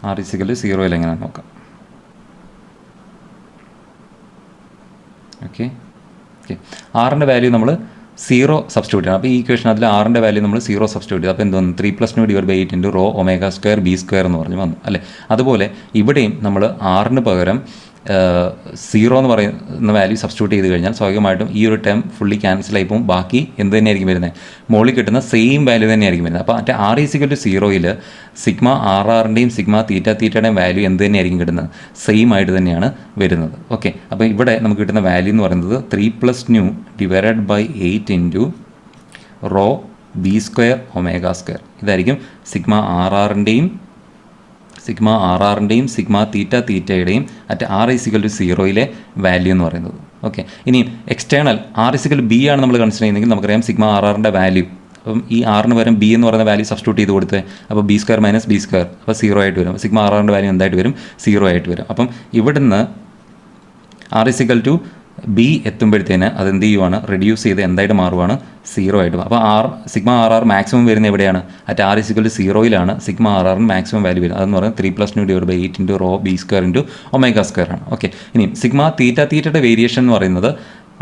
S1: r is equal to 0 എങ്ങനെയാണെന്ന് നോക്കാം. ഓക്കെ, ആറിൻ്റെ വാല്യൂ നമ്മൾ 0 സബ്സ്റ്റിറ്റ്യൂട്ട് ചെയ്യണം. അപ്പോൾ ഈ ഇക്വേഷൻ അതിൽ ആറിൻ്റെ വാല്യൂ നമ്മൾ 0 സബ്സ്റ്റിറ്റ്യൂട്ട് ചെയ്തു. അപ്പോൾ എന്തോന്നു? 3 + 9 / 8 rho omega square b square എന്ന് പറഞ്ഞ് വന്നു അല്ലേ. അതുപോലെ ഇവിടെയും നമ്മൾ ആറിന് പകരം 0 എന്ന് പറയുന്ന വാല്യൂ സബ്സ്റ്റിറ്റ്യൂട്ട് ചെയ്ത് കഴിഞ്ഞാൽ സ്വാഭാവികമായിട്ടും ഈ ഒരു ടേം ഫുള്ളി ക്യാൻസൽ ആയി പോകും. ബാക്കി എന്ത് തന്നെയായിരിക്കും വരുന്നത്? മുകളിൽ കിട്ടുന്ന സെയിം വാല്യൂ തന്നെയായിരിക്കും വരുന്നത്. അപ്പോൾ മറ്റേ r is equal to 0 sigma r ആറിൻ്റെയും സിഗ്മ തീറ്റ തീറ്റയുടെയും വാല്യൂ എന്ത് തന്നെയായിരിക്കും കിട്ടുന്നത്? സെയിം ആയിട്ട് തന്നെയാണ് വരുന്നത്. ഓക്കെ, അപ്പോൾ ഇവിടെ നമുക്ക് കിട്ടുന്ന വാല്യൂ എന്ന് പറയുന്നത് 3 + 9 divided by 8 rho b square omega square. ഇതായിരിക്കും സിഗ്മ ആർ ആറിൻ്റെയും സിഗ്മ തീറ്റ തീറ്റയുടെയും at r is equal to 0 value എന്ന് പറയുന്നത്. ഓക്കെ, ഇനിയും external r is equal to b ആണ് നമ്മൾ കൺസിഡർ ചെയ്യുന്നതെങ്കിൽ നമുക്കറിയാം സിഗ്മ ആർ ആറിൻ്റെ വാല്യൂ. അപ്പം ഈ ആറിന് പകരം ബി എന്ന് പറയുന്ന വാല്യൂ സബ്സ്റ്റിറ്റ്യൂട്ട് ചെയ്ത് കൊടുത്ത് അപ്പോൾ B square minus b square അപ്പോൾ 0 ആയിട്ട് വരും. സിഗ്മ ആർ ആറിൻ്റെ വാല്യൂ എന്തായിട്ട് വരും? 0 ആയിട്ട് വരും. അപ്പം ഇവിടുന്ന് r is equal to b എത്തുമ്പോഴത്തേന് അതെന്ത് ചെയ്യുവാണ്? റെഡ്യൂസ് ചെയ്ത് എന്തായിട്ട് മാറുവാണ്? 0 ആയിട്ട്. അപ്പോൾ സിഗ്മ ആർ ആർ മാക്സിമം വരുന്നത് എവിടെയാണ്? At r is equal to 0 sigma r ആറിന് മാക്സിമം വാല്യൂ വരും. അതെന്ന് പറയുന്നത് 3 + 9 divide by 8 rho b square omega square ആണ്. ഓക്കെ, ഇനി സിഗ്മ തീറ്റ തീറ്റയുടെ വേരിയേഷൻ എന്ന് പറയുന്നത്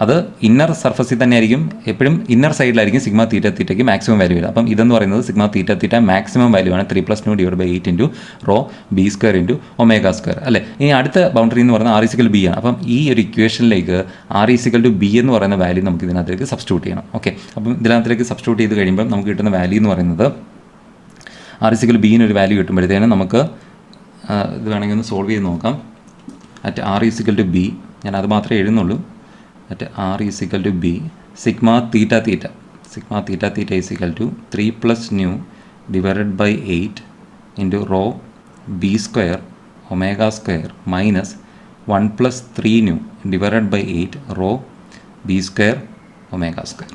S1: അത് ഇന്നർ സർഫസിൽ തന്നെ ആയിരിക്കും. എപ്പോഴും ഇന്നർ സൈഡിലായിരിക്കും സിഗ്മ തീറ്റ തീറ്റയ്ക്ക് മാക്സിമം വാല്യൂ വരും. അപ്പം ഇതെന്ന് പറയുന്നത് sigma theta theta maximum value ആണ് 3 + 9 divide by 8 rho b square omega square അല്ലേ. ഇനി അടുത്ത ബൗണ്ടറി എന്ന് പറയുന്നത് ആർ ഈസ് ഈക്വൽ ബി ആണ്. അപ്പം ഈ ഒരു ഇക്വേഷനിലേക്ക് r is equal to b എന്ന് പറയുന്ന വാല്യൂ നമുക്ക് ഇതിനകത്തേക്ക് സബ്സ്റ്റിറ്റ്യൂട്ട് ചെയ്യണം. ഓക്കെ, അപ്പം ഇതിനകത്തേക്ക് സബ്സ്റ്റിറ്റ്യൂട്ട് ചെയ്ത് കഴിയുമ്പോൾ നമുക്ക് കിട്ടുന്ന വാല്യൂ എന്ന് പറയുന്നത് ആർ ഈസ് ഈക്വൽ ബിന് ഒരു വാല്യൂ കിട്ടുമ്പോഴത്തേനും നമുക്ക് ഇത് വേണമെങ്കിൽ ഒന്ന് സോൾവ് ചെയ്ത് നോക്കാം. At r is equal to b, ഞാൻ അത് മാത്രമേ എഴുതുന്നുള്ളൂ. At r is equal to b sigma theta theta is equal to 3 + 9 divided by 8 rho b square omega square minus 1 + 3 divided by 8 rho b square omega square.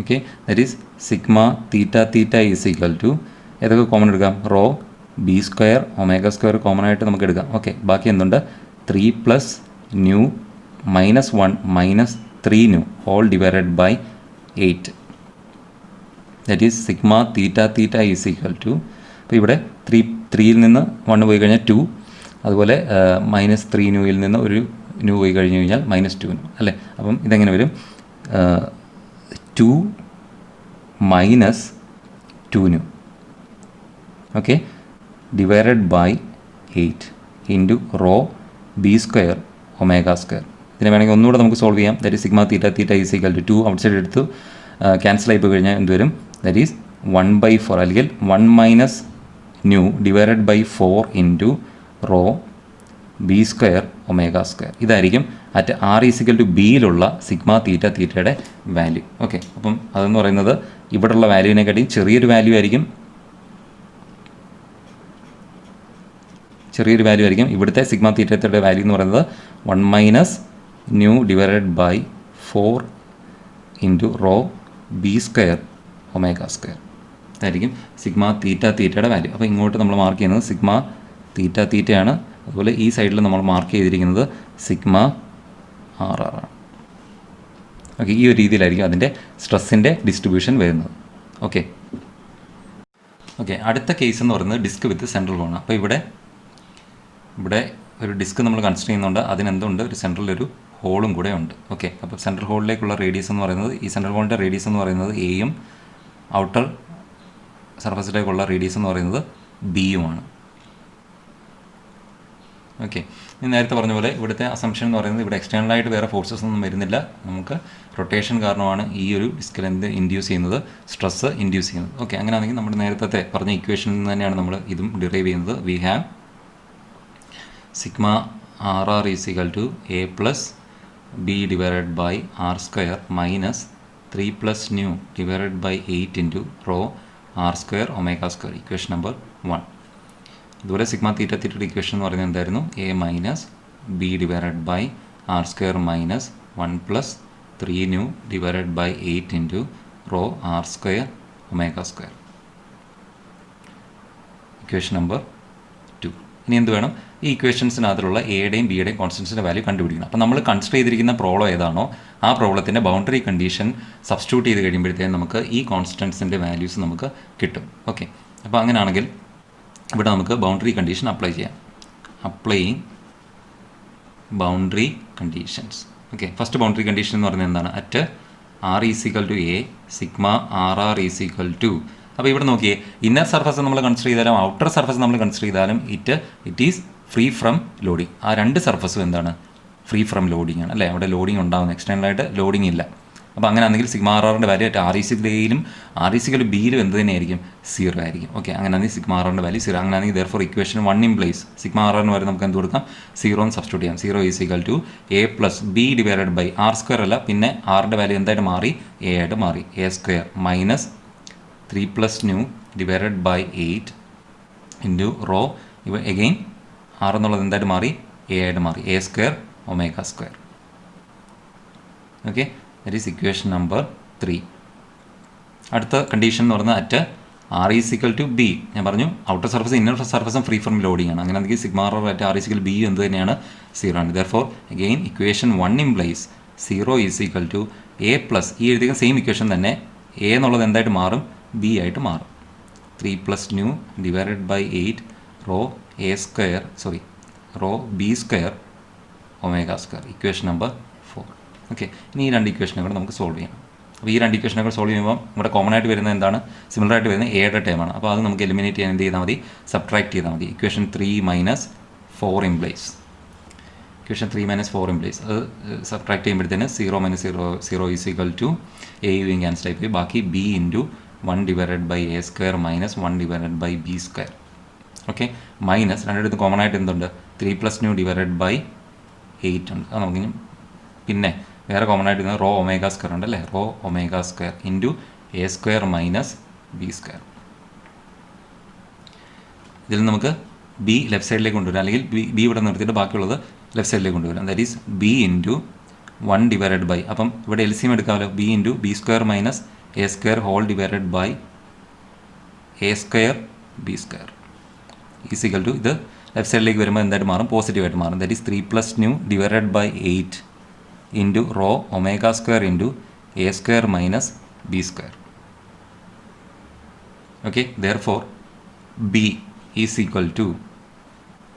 S1: Okay, that is sigma theta theta is equal to ഏതൊക്കെ common എടുക്കാം? Rho b square omega square common ആയിട്ട് നമുക്ക് എടുക്കാം. Okay, ബാക്കി എന്തുണ്ട്? 3 + 9 -1 - 3 whole divided by 8. That is sigma theta theta is equal to, അപ്പോൾ ഇവിടെ 3യിൽ നിന്ന് 1 പോയി കഴിഞ്ഞാൽ 2, അതുപോലെ -3 നിന്ന് ഒരു പോയി കഴിഞ്ഞ് കഴിഞ്ഞാൽ -2 അല്ലേ. അപ്പം ഇതെങ്ങനെ വരും? 2 - 2 okay divided by 8 rho b square omega square. ഇതിനെ വേണമെങ്കിൽ ഒന്നുകൂടെ നമുക്ക് സോൾവ് ചെയ്യാം. That is sigma theta theta is equal to 2 outside എടുത്ത് ക്യാൻസൽ ആയി പോയി കഴിഞ്ഞാൽ എന്ത് വരും? ദാറ്റ് ഈസ് 1/4 അല്ലെങ്കിൽ 1 - divided by 4 rho b square omega square. ഇതായിരിക്കും at r is equal to ബിയിലുള്ള സിഗ്മ തീറ്റ തീറ്റയുടെ വാല്യൂ. ഓക്കെ, അപ്പം അതെന്ന് പറയുന്നത് ഇവിടെയുള്ള വാല്യൂവിനെക്കാട്ടിയും ചെറിയൊരു വാല്യൂ ആയിരിക്കും. ഇവിടുത്തെ സിഗ്മ തീറ്റയുടെ വാല്യൂ എന്ന് പറയുന്നത് 1 - divided by 4 rho b square omega square. ഇതായിരിക്കും സിഗ്മ തീറ്റ തീറ്റയുടെ വാല്യൂ. അപ്പോൾ ഇങ്ങോട്ട് നമ്മൾ മാർക്ക് ചെയ്യുന്നത് സിഗ്മ തീറ്റ തീറ്റയാണ്. അതുപോലെ ഈ സൈഡിൽ നമ്മൾ മാർക്ക് ചെയ്തിരിക്കുന്നത് സിഗ്മ ആർ ആർ ആണ്. ഓക്കെ, ഈ ഒരു രീതിയിലായിരിക്കും അതിൻ്റെ സ്ട്രെസ്സിൻ്റെ ഡിസ്ട്രിബ്യൂഷൻ വരുന്നത്. ഓക്കെ, അടുത്ത കേസ് എന്ന് പറയുന്നത് ഡിസ്ക് വിത്ത് സെൻട്രൽ ഹോൾ. അപ്പോൾ ഇവിടെ ഒരു ഡിസ്ക് നമ്മൾ കൺസിഡർ ചെയ്യുന്നുണ്ട്. അതിനെന്തുണ്ട്? ഒരു സെൻട്രൽ ഒരു ഹോളും കൂടെ ഉണ്ട്. ഓക്കെ, അപ്പോൾ സെൻട്രൽ ഹോളിലേക്കുള്ള റേഡിയസ് എന്ന് പറയുന്നത്, ഈ സെൻട്രൽ ഹോളിൻ്റെ റേഡിയസ് എന്ന് പറയുന്നത് എയും ഔട്ടർ സർഫസിലേക്കുള്ള റേഡിയസ് എന്ന് പറയുന്നത് ബിയുമാണ്. ഓക്കെ, ഇനി നേരത്തെ പറഞ്ഞ പോലെ ഇവിടുത്തെ അസംഷൻ എന്ന് പറയുന്നത് ഇവിടെ എക്സ്റ്റേണലായിട്ട് വേറെ ഫോഴ്സസ് ഒന്നും വരുന്നില്ല. നമുക്ക് റൊട്ടേഷൻ കാരണമാണ് ഈ ഒരു ഡിസ്കിൽ ഇൻഡ്യൂസ് ചെയ്യുന്നത്, സ്ട്രെസ് ഇൻഡ്യൂസ് ചെയ്യുന്നത്. ഓക്കെ, അങ്ങനെയാണെങ്കിൽ നമ്മുടെ നേരത്തെ പറഞ്ഞ ഇക്വേഷനിൽ നിന്ന് തന്നെയാണ് നമ്മൾ ഇതും ഡിറൈവ് ചെയ്യുന്നത്. We have sigma r r is equal to a plus B divided by r square minus 3 plus nu divided by 8 into rho r square omega square, equation number 1. ഇതുപോലെ സിഗ്മ തീറ്റ തീറ്റയുടെ equation എന്ന് പറയുന്നത് എന്തായിരുന്നു? A minus B divided by r square minus 1 plus 3 nu divided by 8 into rho r square omega square, equation number 2. ഇനി എന്ത് വേണം? ഈ ഇക്വേഷൻസിനകത്തുള്ള എയുടെയും ബിയുടെയും കോൺസ്റ്റൻസിൻ്റെ വാല്യൂ കണ്ടുപിടിക്കണം. അപ്പോൾ നമ്മൾ കൺസിഡർ ചെയ്തിരിക്കുന്ന പ്രോബ്ലം ഏതാണോ ആ പ്രോബ്ലത്തിൻ്റെ ബൗണ്ടറി കണ്ടീഷൻ സബ്സ്റ്റിറ്റ്യൂട്ട് ചെയ്ത് കഴിയുമ്പോഴത്തേക്കും നമുക്ക് ഈ കോൺസ്റ്റൻസിൻ്റെ വാല്യൂസ് നമുക്ക് കിട്ടും. ഓക്കെ, അപ്പോൾ അങ്ങനെയാണെങ്കിൽ ഇവിടെ നമുക്ക് ബൗണ്ടറി കണ്ടീഷൻ അപ്ലൈ ചെയ്യാം. Applying boundary conditions. Okay, first boundary condition എന്ന് പറയുന്നത് എന്താണ്? At r is equal to a sigma r r is equal to. അപ്പോൾ ഇവിടെ നോക്കിയേ, ഇന്നർ സർഫസ് നമ്മൾ കൺസിഡർ ചെയ്താലും ഔട്ടർ സർഫസ് നമ്മൾ കൺസിഡർ ചെയ്താലും it is free from loading. ആ രണ്ട് സർഫസും എന്താണ്? ഫ്രീ ഫ്രം ലോഡിങ് ആണ്, അല്ലേ? അവിടെ ലോഡിങ് ഉണ്ടാകുന്നു, എക്സ്റ്റേണലായിട്ട് ലോഡിങ് ഇല്ല. അപ്പോൾ അങ്ങനെ ആണെങ്കിൽ സിഗ്മ ആർ ആറിൻ്റെ വാല്യൂ ആയിട്ട് ആർ ഇ സിക്കൽ എയിലും ആർ ഇ സിക്കൽ ബിയിലും എന്ത് തന്നെയായിരിക്കും? 0 ആയിരിക്കും. ഓക്കെ, അങ്ങനെയാണെങ്കിൽ സിഗ്മ ആർ ആറിൻ്റെ വാല്യൂ 0. അങ്ങനെയാണെങ്കിൽ therefore equation 1 in place sigma r ആറിന് വരെ നമുക്ക് എന്ത് കൊടുക്കാം? 0 എന്ന് സബ്സ്റ്റിറ്റ്യൂട്ട് ചെയ്യാം. 0 is equal to a plus B divided by r square അല്ല, പിന്നെ ആറിൻ്റെ വാല്യൂ എന്തായിട്ട് മാറി? എ ആയിട്ട് മാറി. A square minus 3 plus nu divided by 8 into rho ഇവ എഗെയിൻ ആർ എന്നുള്ളത് എന്തായിട്ട് മാറി? എ ആയിട്ട് മാറി. A square omega square. Okay, that is equation number 3. അടുത്ത കണ്ടീഷൻ എന്ന് പറയുന്നത് at r is equal to b. ഞാൻ പറഞ്ഞു ഔട്ടർ സർഫസ് ഇന്നർ സർഫസും ഫ്രീ ഫ്രം ലോഡിംഗ് ആണ്. അങ്ങനെയാണെങ്കിൽ sigma r at r is equal b എന്ത് തന്നെയാണ്? 0 ആണ്. Therefore again equation 1 implies 0 is equal to a plus, ഈ എഴുതിയ സെയിം ഇക്വേഷൻ തന്നെ എ എന്നുള്ളത് എന്തായിട്ട് മാറും? ബി ആയിട്ട് മാറും. 3 plus nu divided by 8 rho a square rho b square omega square, equation number 4. Okay, ഇനി ഈ രണ്ട് ഇക്വേഷനും കൂടെ നമുക്ക് സോൾവ് ചെയ്യാം. അപ്പോൾ ഈ രണ്ട് ഇക്വേഷനൊക്കെ സോൾവ് ചെയ്യുമ്പോൾ ഇവിടെ കോമൺ ആയിട്ട് വരുന്നത് എന്താണ്? സിമിലർ ആയിട്ട് വരുന്നത് എയുടെ ടേമാണ്. അപ്പോൾ അത് നമുക്ക് എലിമിനേറ്റ് ചെയ്യാൻ എന്ത് ചെയ്താൽ മതി? സബ്ട്രാക്ട് ചെയ്താൽ മതി. Equation 3 minus 4 implies, equation 3 minus 4 implies അത് സബ്ട്രാക്ട് ചെയ്യുമ്പോഴത്തേന് 0 minus 0 is equal to a യും ക്യാൻസൽ ആയി പോയി. ബാക്കി b into 1 divided by a square minus 1 divided by b square. Okay, minus രണ്ടിടത്ത് കോമൺ ആയിട്ട് എന്തുണ്ട്? 3 പ്ലസ് ന്യൂ ഡിവൈഡഡ് ബൈ 8 ഉണ്ട്. അത് നമുക്ക് പിന്നെ വേറെ കോമൺ ആയിട്ട് റോ ഒമേഗ സ്ക്വയർ ഉണ്ട്, അല്ലേ? Rho omega square into a square minus b square. ഇതിൽ നമുക്ക് ബി ലെഫ്റ്റ് സൈഡിലേക്ക് കൊണ്ടുവരാം, അല്ലെങ്കിൽ ബി ഇവിടെ നിർത്തിയിട്ട് ബാക്കിയുള്ളത് ലെഫ്റ്റ് സൈഡിലേക്ക് കൊണ്ടുവരാം. That is b into 1 divided by, അപ്പം ഇവിടെ എൽ സി എം എടുക്കാമല്ലോ. B into b square minus a square whole divided by a square b square is equal to, ഇത് ലെഫ്റ്റ് സൈഡിലേക്ക് വരുമ്പോൾ എന്തായിട്ട് മാറും? പോസിറ്റീവായിട്ട് മാറും. That is 3 plus nu divided by 8 into rho omega square into a square minus b square. Okay, therefore b is equal to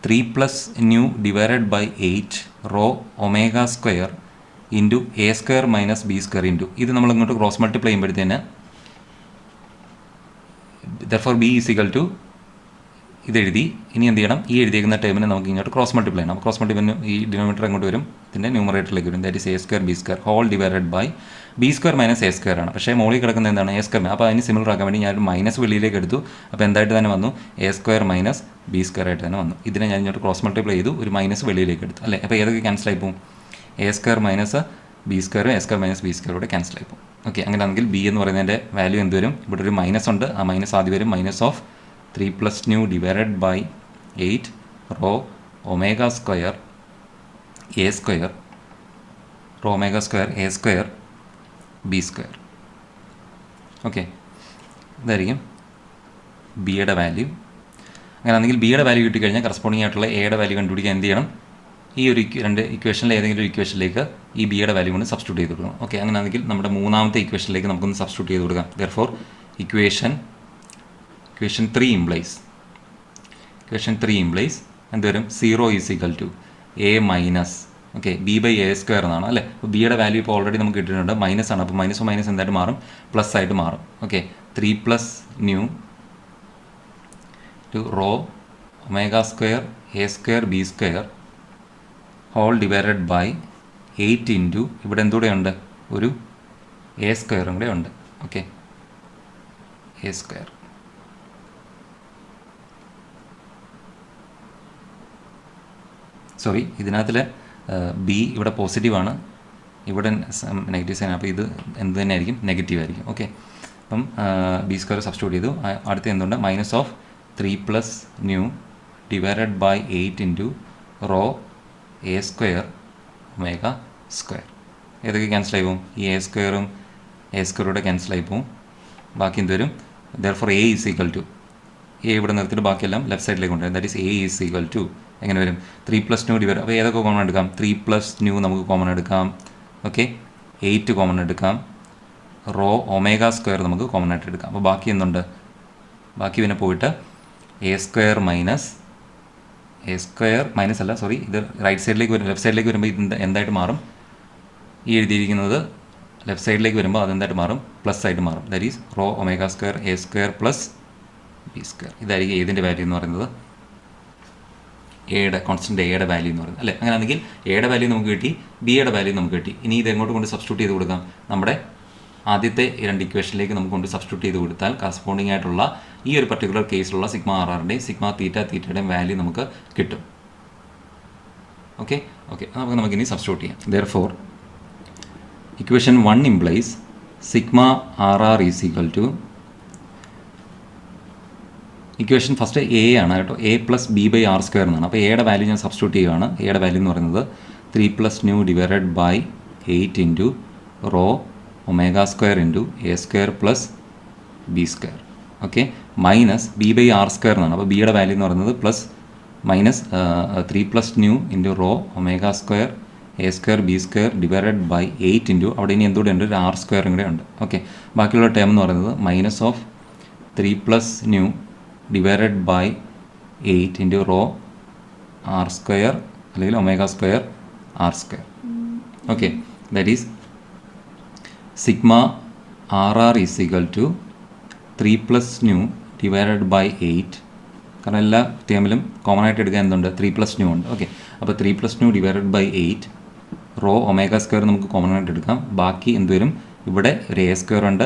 S1: 3 plus nu divided by 8 rho omega square into a square minus b square into, ഇത് നമ്മൾ ഇങ്ങോട്ട് cross multiply ചെയ്യുമ്പോഴത്തേന് therefore b is equal to ഇതെഴുതി. ഇനി എന്ത് ചെയ്യണം? ഈ എഴുതിയിരിക്കുന്ന ടേമിനെ നമുക്ക് ഇങ്ങോട്ട് ക്രോസ് മൾട്ടിപ്ലൈ ചെയ്യണം. ക്രോസ് മൾട്ടിപ്ലൈ ഈ ഡിനോമിനേറ്റർ അങ്ങോട്ട് വരും, ഇതിൻ്റെ ന്യൂമറേറ്ററിലേക്ക് വരും. That is a square b square whole divided by b square minus a square ആണ്. പക്ഷേ മുകളിൽ കിടക്കുന്നത് എന്താണ്? A square. അപ്പോൾ അതിന് സിമിലർ ആക്കാൻ വേണ്ടി ഞാൻ മൈനസ് വെളിയിലേക്ക് എടുത്തു. അപ്പോൾ എന്തായിട്ട് തന്നെ വന്നു? A square minus b square ആയിട്ട് തന്നെ വന്നു. ഇതിനെ ഞാൻ ഇങ്ങോട്ട് ക്രോസ് മൾട്ടിപ്ലൈ ചെയ്തു, ഒരു മൈനസ് വെളിയിലേക്ക് എടുത്തു, അല്ലേ? അപ്പോൾ ഏതൊക്കെ ക്യാൻസൽ ആയി പോകും? എ സ്ക്വയർ മൈനസ് ബി സ്ക്വയറും എ സ്ക്വയർ മൈനസ് ബി സ്ക്വയറോടെ ക്യാൻസൽ ആയി പോകും. ഓക്കെ, അങ്ങനെയാണെങ്കിൽ ബി എന്ന് പറയുന്നതിൻ്റെ വാല്യൂ എന്ത് വരും? ഇവിടെ ഒരു മൈനസ് ഉണ്ട്, ആ മൈനസ് ആദ്യം വരും. Minus of 3 plus nu divided by 8 rho omega square a square rho omega square a square b square. Okay, ഇതായിരിക്കും ബിയുടെ വാല്യൂ. അങ്ങനെയാണെങ്കിൽ ബിയുടെ വാല്യൂ കിട്ടിക്കഴിഞ്ഞാൽ കറസ്പോണ്ടിങ് ആയിട്ടുള്ള എയുടെ വാല്യൂ കണ്ടുപിടിക്കാൻ എന്ത് ചെയ്യണം? ഈ ഒരു രണ്ട് ഇക്വേഷനിൽ ഏതെങ്കിലും ഒരു ഇക്വേഷനിലേക്ക് ഈ ബിയുടെ വാല്യൂ കൊണ്ട് സബ്സ്റ്റിറ്റ്യൂട്ട് ചെയ്ത് കൊടുക്കണം. ഓക്കെ, അങ്ങനെയാണെങ്കിൽ നമ്മുടെ മൂന്നാമത്തെ ഇക്വേഷനിലേക്ക് നമുക്കൊന്ന് സബ്സ്റ്റിറ്റ്യൂട്ട് ചെയ്ത് കൊടുക്കാം. ദെയർഫോർ ഇക്വേഷൻ 3 ഇംപ്ലൈസ് എന്ത് വരും? 0 is equal to A minus, okay, b by a square എന്നാണ്, അല്ലേ? അപ്പോൾ ബിയുടെ വാല്യൂ ഇപ്പോൾ ഓൾറെഡി നമുക്ക് കിട്ടിയിട്ടുണ്ട്, മൈനസ് ആണ്. അപ്പോൾ മൈനസ് മൈനസ് എന്തായിട്ട് മാറും? പ്ലസ് ആയിട്ട് മാറും. Okay, 3 plus nu two rho omega square a square b square whole divided by 8 into ഇവിടെ എന്തുകൂടെ ഉണ്ട്, ഒരു എ സ്ക്വയറും കൂടെ ഉണ്ട്. Okay, a square. സോറി, ഇതിനകത്തിൽ ബി ഇവിടെ പോസിറ്റീവാണ്, ഇവിടെ നെഗറ്റീവ് സൈൻ. അപ്പോൾ ഇത് എന്ത് തന്നെ ആയിരിക്കും, നെഗറ്റീവ് ആയിരിക്കും. ഓക്കെ, അപ്പം ബി സ്ക്വയർ സബ്സ്റ്റിറ്റ്യൂട്ട് ചെയ്തു. അടുത്ത എന്തുണ്ട്, minus of 3 plus nu divided by 8 into rho a square omega square. ഏതൊക്കെ ക്യാൻസൽ ആയി പോകും, ഈ എ സ്ക്വയറും എ സ്ക്വയറൂടെ ക്യാൻസൽ ആയി പോകും. ബാക്കി എന്ത് വരും, therefore a is equal to, a ഇവിടെ നിർത്തിയിട്ട് ബാക്കിയെല്ലാം ലെഫ്റ്റ് സൈഡിലേക്ക് കൊണ്ടുവരും. That is a is equal to എങ്ങനെ വരും, 3 പ്ലസ് ന്യൂ ഡിവൈഡ്. അപ്പോൾ ഏതൊക്കെ കോമൺ എടുക്കാം, 3 പ്ലസ് ന്യൂ നമുക്ക് കോമൺ എടുക്കാം. ഓക്കെ, 8 കോമൺ എടുക്കാം, റോ ഒമേഗ സ്ക്വയർ നമുക്ക് കോമൺ ആയിട്ട് എടുക്കാം. അപ്പോൾ ബാക്കി എന്തുണ്ട്, ബാക്കി പിന്നെ പോയിട്ട് എ സ്ക്വയർ മൈനസ് അല്ല, സോറി, ഇത് റൈറ്റ് സൈഡിലേക്ക് വരും. ലെഫ്റ്റ് സൈഡിലേക്ക് വരുമ്പോൾ ഇത് എന്തായിട്ട് മാറും, ഈ എഴുതിയിരിക്കുന്നത് ലെഫ്റ്റ് സൈഡിലേക്ക് വരുമ്പോൾ അതെന്തായിട്ട് മാറും, പ്ലസ് ആയിട്ട് മാറും. That is rho omega square a square plus b square. ഇതായിരിക്കും ഏതിൻ്റെ വാല്യൂ എന്ന് പറയുന്നത്, എയുടെ കോൺസ്റ്റൻറ്റ് എയുടെ വാല്യൂ എന്ന് പറയുന്നത്, അല്ലേ? അങ്ങനെയാണെങ്കിൽ എയുടെ വാല്യൂ നമുക്ക് കിട്ടി, ബിയുടെ വാല്യൂ നമുക്ക് കിട്ടി. ഇനി ഇത് എങ്ങോട്ട് കൊണ്ട് സബ്സ്റ്റിറ്റ്യൂട്ട് ചെയ്ത് കൊടുക്കാം, നമ്മുടെ ആദ്യത്തെ 2 ഇക്വേഷനിലേക്ക് നമുക്ക് കൊണ്ട് സബ്സ്റ്റിറ്റ്യൂട്ട് ചെയ്ത് കൊടുത്താൽ കറസ്പോണ്ടിങ് ആയിട്ടുള്ള ഈ ഒരു പർട്ടിക്കുലർ കേസിലുള്ള സിഗ്മ ആർ ആറിൻ്റെയും സിഗ്മ തീറ്റയുടെയും വാല്യൂ നമുക്ക് കിട്ടും. ഓക്കെ, നമുക്കിനി സബ്സ്റ്റിറ്റ്യൂട്ട് ചെയ്യാം. Therefore equation 1 implies sigma r r is equal to, equation first a ആണ് കേട്ടോ, a plus B by r square എന്നാണ്. അപ്പോൾ എയുടെ വാല്യൂ ഞാൻ സബ്സ്റ്റിറ്റ്യൂട്ട് ചെയ്യുകയാണ്. എയുടെ വാല്യൂ എന്ന് പറയുന്നത് 3 plus nu divided by 8 into rho omega square into a square plus b square. Okay, minus b by r square എന്നാണ്. അപ്പോൾ ബിയുടെ വാല്യൂ എന്ന് പറയുന്നത് plus minus 3 plus nu into rho omega square a square b square divided by 8 into അവിടെ ഇനി എന്തുകൂടെ ഉണ്ട്, ഒരു r സ്ക്വയറും കൂടെ ഉണ്ട്. ഓക്കെ, ബാക്കിയുള്ള ടേം എന്ന് പറയുന്നത് minus of 3 plus nu divided by 8 into rho r square അല്ലെങ്കിൽ omega square r square. Okay, that is sigma r r is equal to 3 plus nu divided by 8, കാരണം എല്ലാ ടേമിലും കോമൺ ആയിട്ട് എടുക്കാൻ എന്തുണ്ട്, 3 പ്ലസ് ന്യൂ ഉണ്ട്. Okay, അപ്പോൾ 3 plus nu divided by 8 rho omega square നമുക്ക് common ആയിട്ട് എടുക്കാം. ബാക്കി എന്ത് വരും, ഇവിടെ ഒരു എ സ്ക്വയർ ഉണ്ട്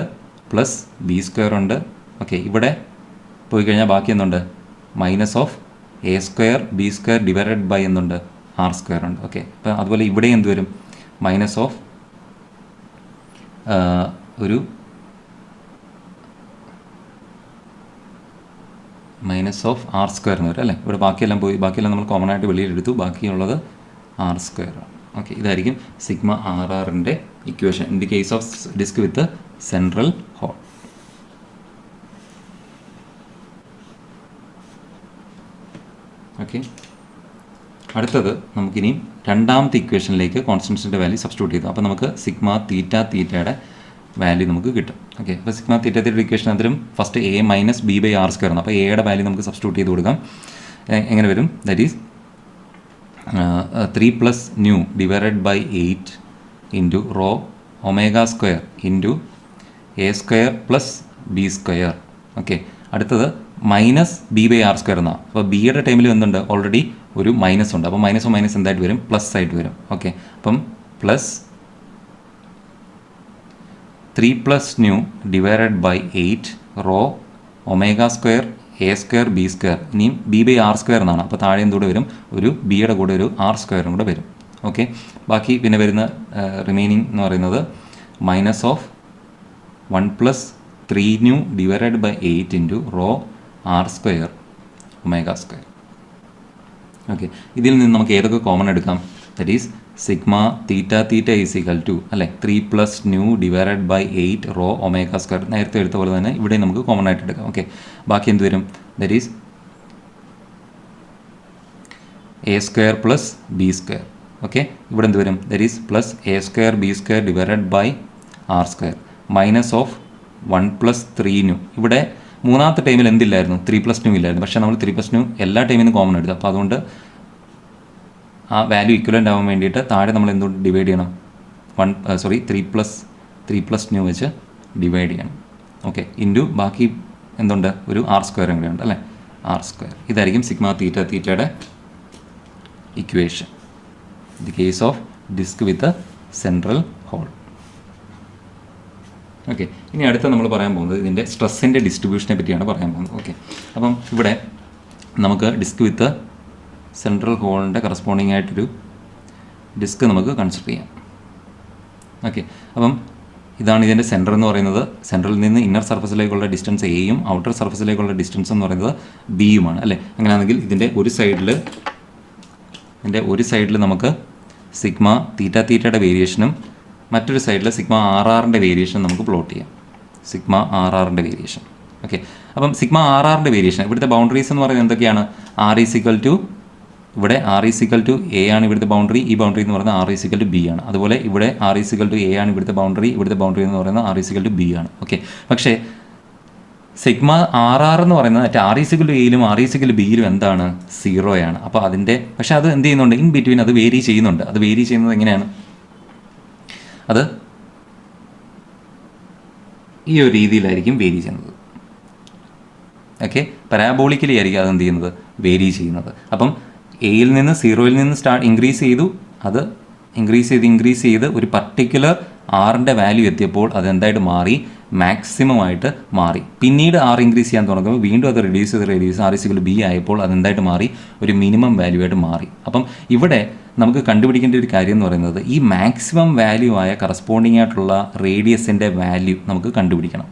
S1: പ്ലസ് ബി സ്ക്വയർ ഉണ്ട്. ഓക്കെ, ഇവിടെ പോയി കഴിഞ്ഞാൽ ബാക്കി എന്തുണ്ട്, minus of a square b square divided by എന്തുണ്ട്, ആർ സ്ക്വയർ ഉണ്ട്. ഓക്കെ, അപ്പോൾ അതുപോലെ ഇവിടെ എന്ത് വരും, മൈനസ് ഓഫ് ഒരു മൈനസ് ഓഫ് ആർ സ്ക്വയർ എന്ന് വരും, അല്ലേ? ഇവിടെ ബാക്കിയെല്ലാം പോയി, ബാക്കിയെല്ലാം നമ്മൾ കോമൺ ആയിട്ട് വെളിയിലെടുത്തു, ബാക്കിയുള്ളത് ആർ സ്ക്വയർ ആണ്. ഓക്കെ, ഇതായിരിക്കും സിഗ്മ ആർ ആറിൻ്റെ equation in the case of disc with central hole. Okay, അടുത്തത് നമുക്കിനി രണ്ടാമത്തെ ഇക്വേഷനിലേക്ക് കോൺസ്റ്റൻസിൻ്റെ വാല്യൂ സബ്സ്റ്റിറ്റ്യൂട്ട് ചെയ്തു. അപ്പോൾ നമുക്ക് സിഗ്മ തീറ്റയുടെ വാല്യൂ നമുക്ക് കിട്ടും. ഓക്കെ, അപ്പോൾ സിഗ്മ തീറ്റയുടെ ഇക്വേഷൻ അതിലും first a minus b by r square ആണ്. അപ്പോൾ എയുടെ വാല്യൂ നമുക്ക് സബ്സ്റ്റിറ്റ്യൂട്ട് ചെയ്ത് കൊടുക്കാം. എങ്ങനെ വരും, that is 3 plus nu divided by 8 into rho omega square into a square plus b square. Okay, അടുത്തത് minus b by r square എന്നാണ്. അപ്പോൾ ബിയുടെ ടൈമിൽ എന്തുണ്ട്, ഓൾറെഡി ഒരു മൈനസ് ഉണ്ട്. അപ്പോൾ മൈനസ് എന്തായിട്ട് വരും, പ്ലസ് ആയിട്ട് വരും. ഓക്കെ, അപ്പം plus 3 plus nu divided by 8 rho omega square a square b square. ഇനിയും ബി ബൈ ആർ സ്ക്വയർ എന്നാണ്. അപ്പോൾ താഴെ എന്തുകൂടെ വരും, ഒരു ബിയുടെ കൂടെ ഒരു ആർ സ്ക്വയറും കൂടെ വരും. ഓക്കെ, ബാക്കി പിന്നെ വരുന്ന റിമൈനിങ് എന്ന് പറയുന്നത് minus of 1 plus 3 nu divided by 8 into rho r square omega square. Okay, ഇതിൽ നിന്ന് നമുക്ക് ഏതൊക്കെ കോമൺ എടുക്കാം, that is sigma theta is equal to, അല്ലേ, 3 plus nu divided by 8 rho omega square. നേരത്തെ എടുത്ത പോലെ തന്നെ ഇവിടെ നമുക്ക് കോമൺ ആയിട്ട് എടുക്കാം. ഓക്കെ, ബാക്കി എന്ത് വരും, that is a square plus b square. Okay, ഇവിടെ എന്ത് വരും, that is plus a square b square divided by r square minus of 1 plus 3 nu. ഇവിടെ മൂന്നാമത്തെ ടൈമിൽ എന്തില്ലായിരുന്നു, 3 പ്ലസ് ന്യൂ ഇല്ലായിരുന്നു. പക്ഷേ നമ്മൾ 3 പ്ലസ് ന്യൂ എല്ലാ ടൈമിൽ നിന്ന് കോമൺ എടുത്തു. അപ്പോൾ അതുകൊണ്ട് ആ വാല്യൂ ഇക്വലൻ്റ് ആവാൻ വേണ്ടിയിട്ട് താഴെ നമ്മൾ എന്തുകൊണ്ട് ഡിവൈഡ് ചെയ്യണം, 3 പ്ലസ് ന്യൂ വെച്ച് ഡിവൈഡ് ചെയ്യണം. ഓക്കെ, ഇൻറ്റു ബാക്കി എന്തുണ്ട്, ഒരു ആർ സ്ക്വയറും കൂടെ ഉണ്ട്, അല്ലേ, ആർ സ്ക്വയർ. ഇതായിരിക്കും സിഗ്മ തീറ്റയുടെ equation. The case of disc with central hole. Okay, ഇനി അടുത്ത നമ്മൾ പറയാൻ പോകുന്നത് ഇതിൻ്റെ സ്ട്രെസ്സിൻ്റെ ഡിസ്ട്രിബ്യൂഷനെ പറ്റിയാണ് പറയാൻ പോകുന്നത്. ഓക്കെ, അപ്പം ഇവിടെ നമുക്ക് ഡിസ്ക് വിത്ത് സെൻട്രൽ ഹോളിൻ്റെ കറസ്പോണ്ടിങ് ആയിട്ടൊരു ഡിസ്ക് നമുക്ക് കൺസിഡർ ചെയ്യാം. ഓക്കെ, അപ്പം ഇതാണ് ഇതിൻ്റെ സെൻറ്റർ എന്ന് പറയുന്നത്. സെൻറ്ററിൽ നിന്ന് ഇന്നർ സർഫസിലേക്കുള്ള ഡിസ്റ്റൻസ് എയും ഔട്ടർ സർഫസിലേക്കുള്ള ഡിസ്റ്റൻസ് എന്ന് പറയുന്നത് ബിയുമാണ് അല്ലേ. അങ്ങനെയാണെങ്കിൽ ഇതിൻ്റെ ഒരു സൈഡിൽ നമുക്ക് സിഗ്മ തീറ്റയുടെ വേരിയേഷനും മറ്റൊരു സൈഡിൽ സിഗ്മ ആറിൻ്റെ വേരിയേഷനും നമുക്ക് പ്ലോട്ട് ചെയ്യാം. സിഗ്മ ആറിൻ്റെ വേരിയേഷൻ. ഓക്കെ, അപ്പം സിഗ്മ ആറിൻ്റെ വേരിയേഷൻ ഇവിടുത്തെ ബൗണ്ടറീസ് എന്ന് പറയുന്നത് എന്തൊക്കെയാണ്? ഇവിടെ ആർ ഈസിക്കൽ ടു എ ആണ് ഇവിടുത്തെ ബൗണ്ടറി. ഈ ബൗണ്ടറി എന്ന് പറയുന്നത് ആർ ഈസിക്കൽ ടു ബി ആണ്. അതുപോലെ ഇവിടെ ആർ ഈസിക്കൽ ടു എ ആണ് ഇവിടുത്തെ ബൗണ്ടറി എന്ന് പറയുന്നത് ആർ ഈസിക്കൽ ടു ബി ആണ്. ഓക്കെ, പക്ഷേ സിഗ്മ ആർ എന്ന് പറയുന്നത് മറ്റേ ആർ ഈസിക്കൽ ടു എയിലും ആർ ഈസിക്കൽ ബിയിലും എന്താണ്? 0 ആണ്. അപ്പോൾ പക്ഷേ അത് എന്ത് ചെയ്യുന്നുണ്ട്? ഇൻ ബിറ്റ്വീൻ അത് വേരി ചെയ്യുന്നുണ്ട്. അത് വേരി ചെയ്യുന്നത് എങ്ങനെയാണ്? അത് ഈ ഒരു രീതിയിലായിരിക്കും വേരി ചെയ്യുന്നത്. ഓക്കെ, പരാബോളിക്കലി ആയിരിക്കും അത് എന്ത് ചെയ്യുന്നത്? വേരി ചെയ്യുന്നത്. അപ്പം എയിൽ നിന്ന് 0യിൽ നിന്ന് ഇൻക്രീസ് ചെയ്തു. അത് ഇൻക്രീസ് ചെയ്ത് ഒരു പർട്ടിക്കുലർ ആറിൻ്റെ വാല്യൂ എത്തിയപ്പോൾ അതെന്തായിട്ട് മാറി? മാക്സിമം ആയിട്ട് മാറി. പിന്നീട് ആർ ഇൻക്രീസ് ചെയ്യാൻ തുടങ്ങുമ്പോൾ വീണ്ടും അത് റിഡ്യൂസ് ആർ ഈസിക്കൽ ബി ആയപ്പോൾ അതെന്തായിട്ട് മാറി? ഒരു മിനിമം വാല്യൂ ആയിട്ട് മാറി. അപ്പം ഇവിടെ നമുക്ക് കണ്ടുപിടിക്കേണ്ട ഒരു കാര്യം എന്ന് പറയുന്നത് ഈ മാക്സിമം വാല്യൂ ആയ കറസ്പോണ്ടിങ് ആയിട്ടുള്ള റേഡിയസിൻ്റെ വാല്യൂ നമുക്ക് കണ്ടുപിടിക്കണം.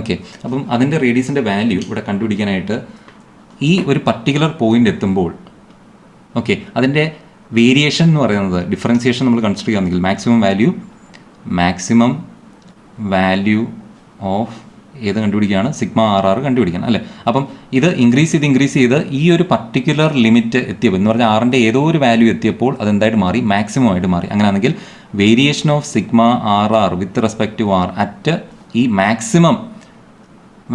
S1: ഓക്കെ, അപ്പം അതിൻ്റെ റേഡിയസിൻ്റെ വാല്യൂ ഇവിടെ കണ്ടുപിടിക്കാനായിട്ട് ഈ ഒരു പർട്ടിക്കുലർ പോയിന്റ് എത്തുമ്പോൾ ഓക്കെ അതിൻ്റെ വേരിയേഷൻ എന്ന് പറയുന്നത് ഡിഫറൻസിയേഷൻ നമ്മൾ കൺസിഡർ ചെയ്യുകയാണെങ്കിൽ മാക്സിമം വാല്യൂ ഓഫ് ഏത് കണ്ടുപിടിക്കുകയാണ്? സിഗ്മ ആർ കണ്ടുപിടിക്കണം അല്ലേ. അപ്പം ഇത് ഇൻക്രീസ് ചെയ്ത് ഈ ഒരു പർട്ടിക്കുലർ ലിമിറ്റ് എത്തിയപ്പോൾ എന്ന് പറഞ്ഞാൽ ആറിൻ്റെ ഏതോ ഒരു വാല്യൂ എത്തിയപ്പോൾ അതെന്തായിട്ട് മാറി? മാക്സിമം ആയിട്ട് മാറി. അങ്ങനെയാണെങ്കിൽ variation of sigma r with respect to r at ഈ മാക്സിമം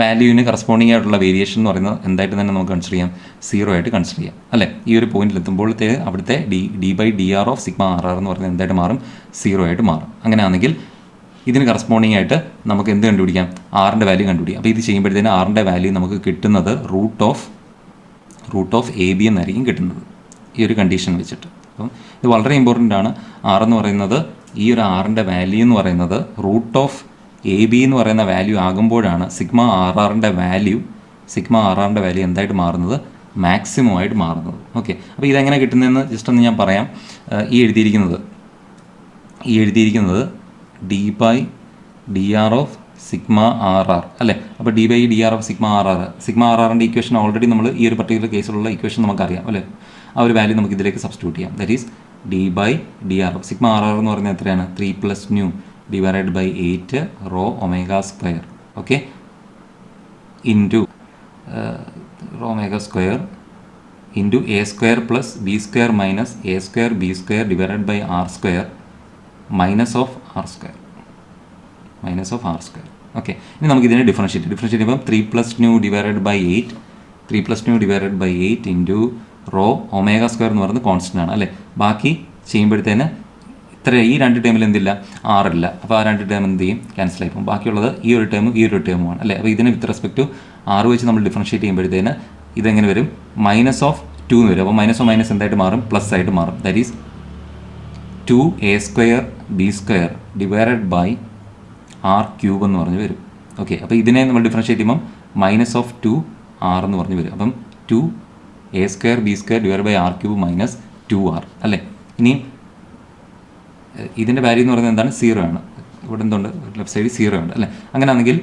S1: വാല്യൂവിന് കറസ്പോണ്ടിങ് ആയിട്ടുള്ള വേരിയേഷൻ എന്ന് പറയുന്നത് എന്തായിട്ട് തന്നെ നമുക്ക് കൺസിഡർ ചെയ്യാം? 0 ആയിട്ട് കൺസിഡർ ചെയ്യാം അല്ലേ. ഈ ഒരു പോയിന്റിൽ എത്തുമ്പോഴത്തെ അവിടുത്തെ d/dr ഓഫ് സിഗ്മ ആർ എന്ന് പറയുന്നത് എന്തായിട്ട് മാറും? 0 ആയിട്ട് മാറും. അങ്ങനെയാണെങ്കിൽ ഇതിന് കറസ്പോണ്ടിങ് ആയിട്ട് നമുക്ക് എന്ത് കണ്ടുപിടിക്കാം? ആറിൻ്റെ വാല്യൂ കണ്ടുപിടിക്കാം. അപ്പോൾ ഇത് ചെയ്യുമ്പോഴത്തേന് ആറിൻ്റെ വാല്യൂ നമുക്ക് കിട്ടുന്നത് റൂട്ട് ഓഫ് എ ബി എന്നായിരിക്കും കിട്ടുന്നത് ഈ ഒരു കണ്ടീഷൻ വെച്ചിട്ട്. അപ്പം ഇത് വളരെ ഇമ്പോർട്ടൻ്റ് ആണ്. എന്ന് പറയുന്നത് ഈ ഒരു ആറിൻ്റെ വാല്യൂ എന്ന് പറയുന്നത് റൂട്ട് ഓഫ് എ ബി എന്ന് പറയുന്ന വാല്യൂ ആകുമ്പോഴാണ് സിഗ്മ ആറിൻ്റെ വാല്യൂ എന്തായിട്ട് മാറുന്നത്? മാക്സിമം ആയിട്ട് മാറുന്നത്. ഓക്കെ, അപ്പോൾ ഇതെങ്ങനെ കിട്ടുന്നതെന്ന് ജസ്റ്റ് ഒന്ന് ഞാൻ പറയാം. ഈ എഴുതിയിരിക്കുന്നത് d/dr ഓഫ് സിഗ്മ ആർ അല്ലേ. അപ്പോൾ d/dr ഓഫ് സിഗ്മ ആറിൻ്റെ ഇക്വേഷൻ ഓൾറെഡി നമ്മൾ ഈ ഒരു പർട്ടിക്കുലർ കേസിലുള്ള ഇക്വേഷൻ നമുക്കറിയാം അല്ലേ. ആ ഒരു വാല്യൂ നമുക്ക് ഇതിലേക്ക് സബ്സ്റ്റിറ്റ്യൂട്ട് ചെയ്യാം. That is d/dr of sigma r എന്ന് പറയുന്നത് എത്രയാണ്? 3 + nu divided by 8 rho omega square. Okay, into rho omega square into a square plus b square minus a square b square divided by r square minus of r square. Okay, ഇനി നമുക്ക് ഇതിനെ differentiate ചെയ്യുമ്പോൾ 3 + nu divided by 8 into rho omega square എന്ന് പറയുന്നത് constant ആണ് അല്ലേ. ബാക്കി ചെയ്യുമ്പോഴത്തേന് ഈ 2 ടേമിൽ എന്തില്ല? ആറില്ല. അപ്പോൾ ആ 2 ടേം എന്ത് ചെയ്യും? ക്യാൻസൽ ആയി പോകും. ബാക്കിയുള്ളത് ഈ ഒരു ടേമുമാണ് അല്ലേ. അപ്പോൾ ഇതിനെ വിത്ത് റെസ്പെക്ട് ടു ആറ് വെച്ച് നമ്മൾ ഡിഫറൻഷിയേറ്റ് ചെയ്യുമ്പോഴത്തേന് ഇതെങ്ങനെ വരും? -2 എന്ന് വരും. അപ്പോൾ മൈനസ് എന്തായിട്ട് മാറും? പ്ലസ് ആയിട്ട് മാറും. That is 2a² b² divided by r³ എന്ന് പറഞ്ഞ് വരും. ഓക്കെ, അപ്പോൾ ഇതിനെ നമ്മൾ ഡിഫറൻഷിയേറ്റ് ചെയ്യുമ്പം -2r എന്ന് പറഞ്ഞ് വരും. അപ്പം 2a² b² divide by r³ minus 2r അല്ലേ. ഇനിയും ഇതിൻ്റെ വാല്യൂ എന്ന് പറയുന്നത് എന്താണ്? 0 ആണ്. ഇവിടെ എന്തുണ്ട്? ലെഫ്റ്റ് സൈഡിൽ 0 ഉണ്ട് അല്ലേ. അങ്ങനെയാണെങ്കിൽ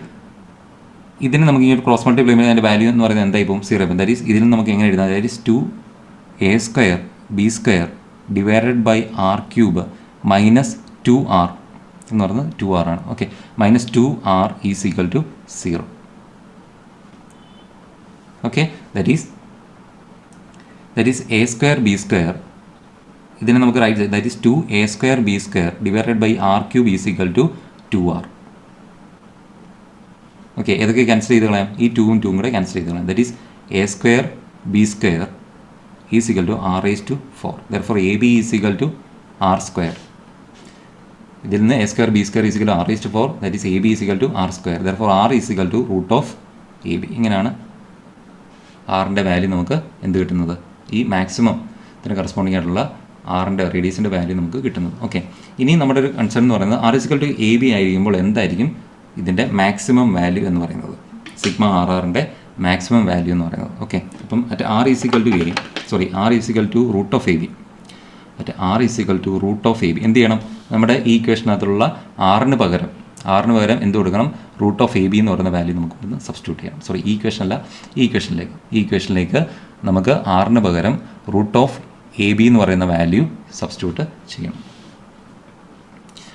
S1: ഇതിന് നമുക്ക് ഇങ്ങനെ ക്രോസ് മൾട്ടിപ്ലൈ ചെയ്യുമ്പോൾ അതിൻ്റെ വാല്യൂ എന്ന് പറയുന്നത് എന്തായി പോകും? 0 ആയി. ദാറ്റ് ഈസ് ഇതിന് നമുക്ക് എങ്ങനെ എഴുതാം? That is 2a² b² divided by r³ minus 2r എന്ന് പറയുന്നത് 2r ആണ്. ഓക്കെ, -2r is equal to 0. Okay, that is a² b² ഇതിനെ നമുക്ക് റൈറ്റ് ചെയ്യാം. That is 2a² b² divided by r³ is equal to 2r. Okay, ഏതൊക്കെ cancel ചെയ്ത് കളയാം? ഈ 2ഉം 2ഉം കൂടെ ക്യാൻസൽ ചെയ്ത് കളയാം. That is a² b² is equal to r⁴. Therefore ab is equal to r². ഇതിൽ നിന്ന് a² b² is equal to r⁴. That is ab is equal to r². Therefore r is equal to root of ab. ഇങ്ങനെയാണ് ആറിൻ്റെ value നമുക്ക് എന്ത് കിട്ടുന്നത്? ഈ maximum ഇതിന് corresponding ആയിട്ടുള്ള ആറിൻ്റെ റേഡിയസിൻ്റെ വാല്യൂ നമുക്ക് കിട്ടുന്നത്. ഓക്കെ, ഇനി നമ്മുടെ ഒരു കൺസേൺ എന്ന് പറയുന്നത് r is equal to a b ആയിരിക്കുമ്പോൾ എന്തായിരിക്കും ഇതിൻ്റെ മാക്സിമം വാല്യൂ എന്ന് പറയുന്നത്, സിഗ്മ ആർ ആറിൻ്റെ മാക്സിമം വാല്യൂ എന്ന് പറയുന്നത്. ഓക്കെ, അപ്പം at r is equal to r is equal to root of a b, at r is equal to root of a b എന്ത് ചെയ്യണം, നമ്മുടെ ഈ ഇക്വേഷനകത്തുള്ള ആറിന് പകരം എന്ത് കൊടുക്കണം, റൂട്ട് ഓഫ് എ ബി എന്ന് പറയുന്ന വാല്യൂ നമുക്ക് ഇവിടുന്ന് സബ്സ്റ്റിറ്റ്യൂട്ട് ചെയ്യണം. ഈ ഇക്വേഷനിലേക്ക് നമുക്ക് ആറിന് പകരം റൂട്ട് ഓഫ് എ ബി എന്ന് പറയുന്ന വാല്യൂ സബ്സ്റ്റിറ്റ്യൂട്ട് ചെയ്യണം.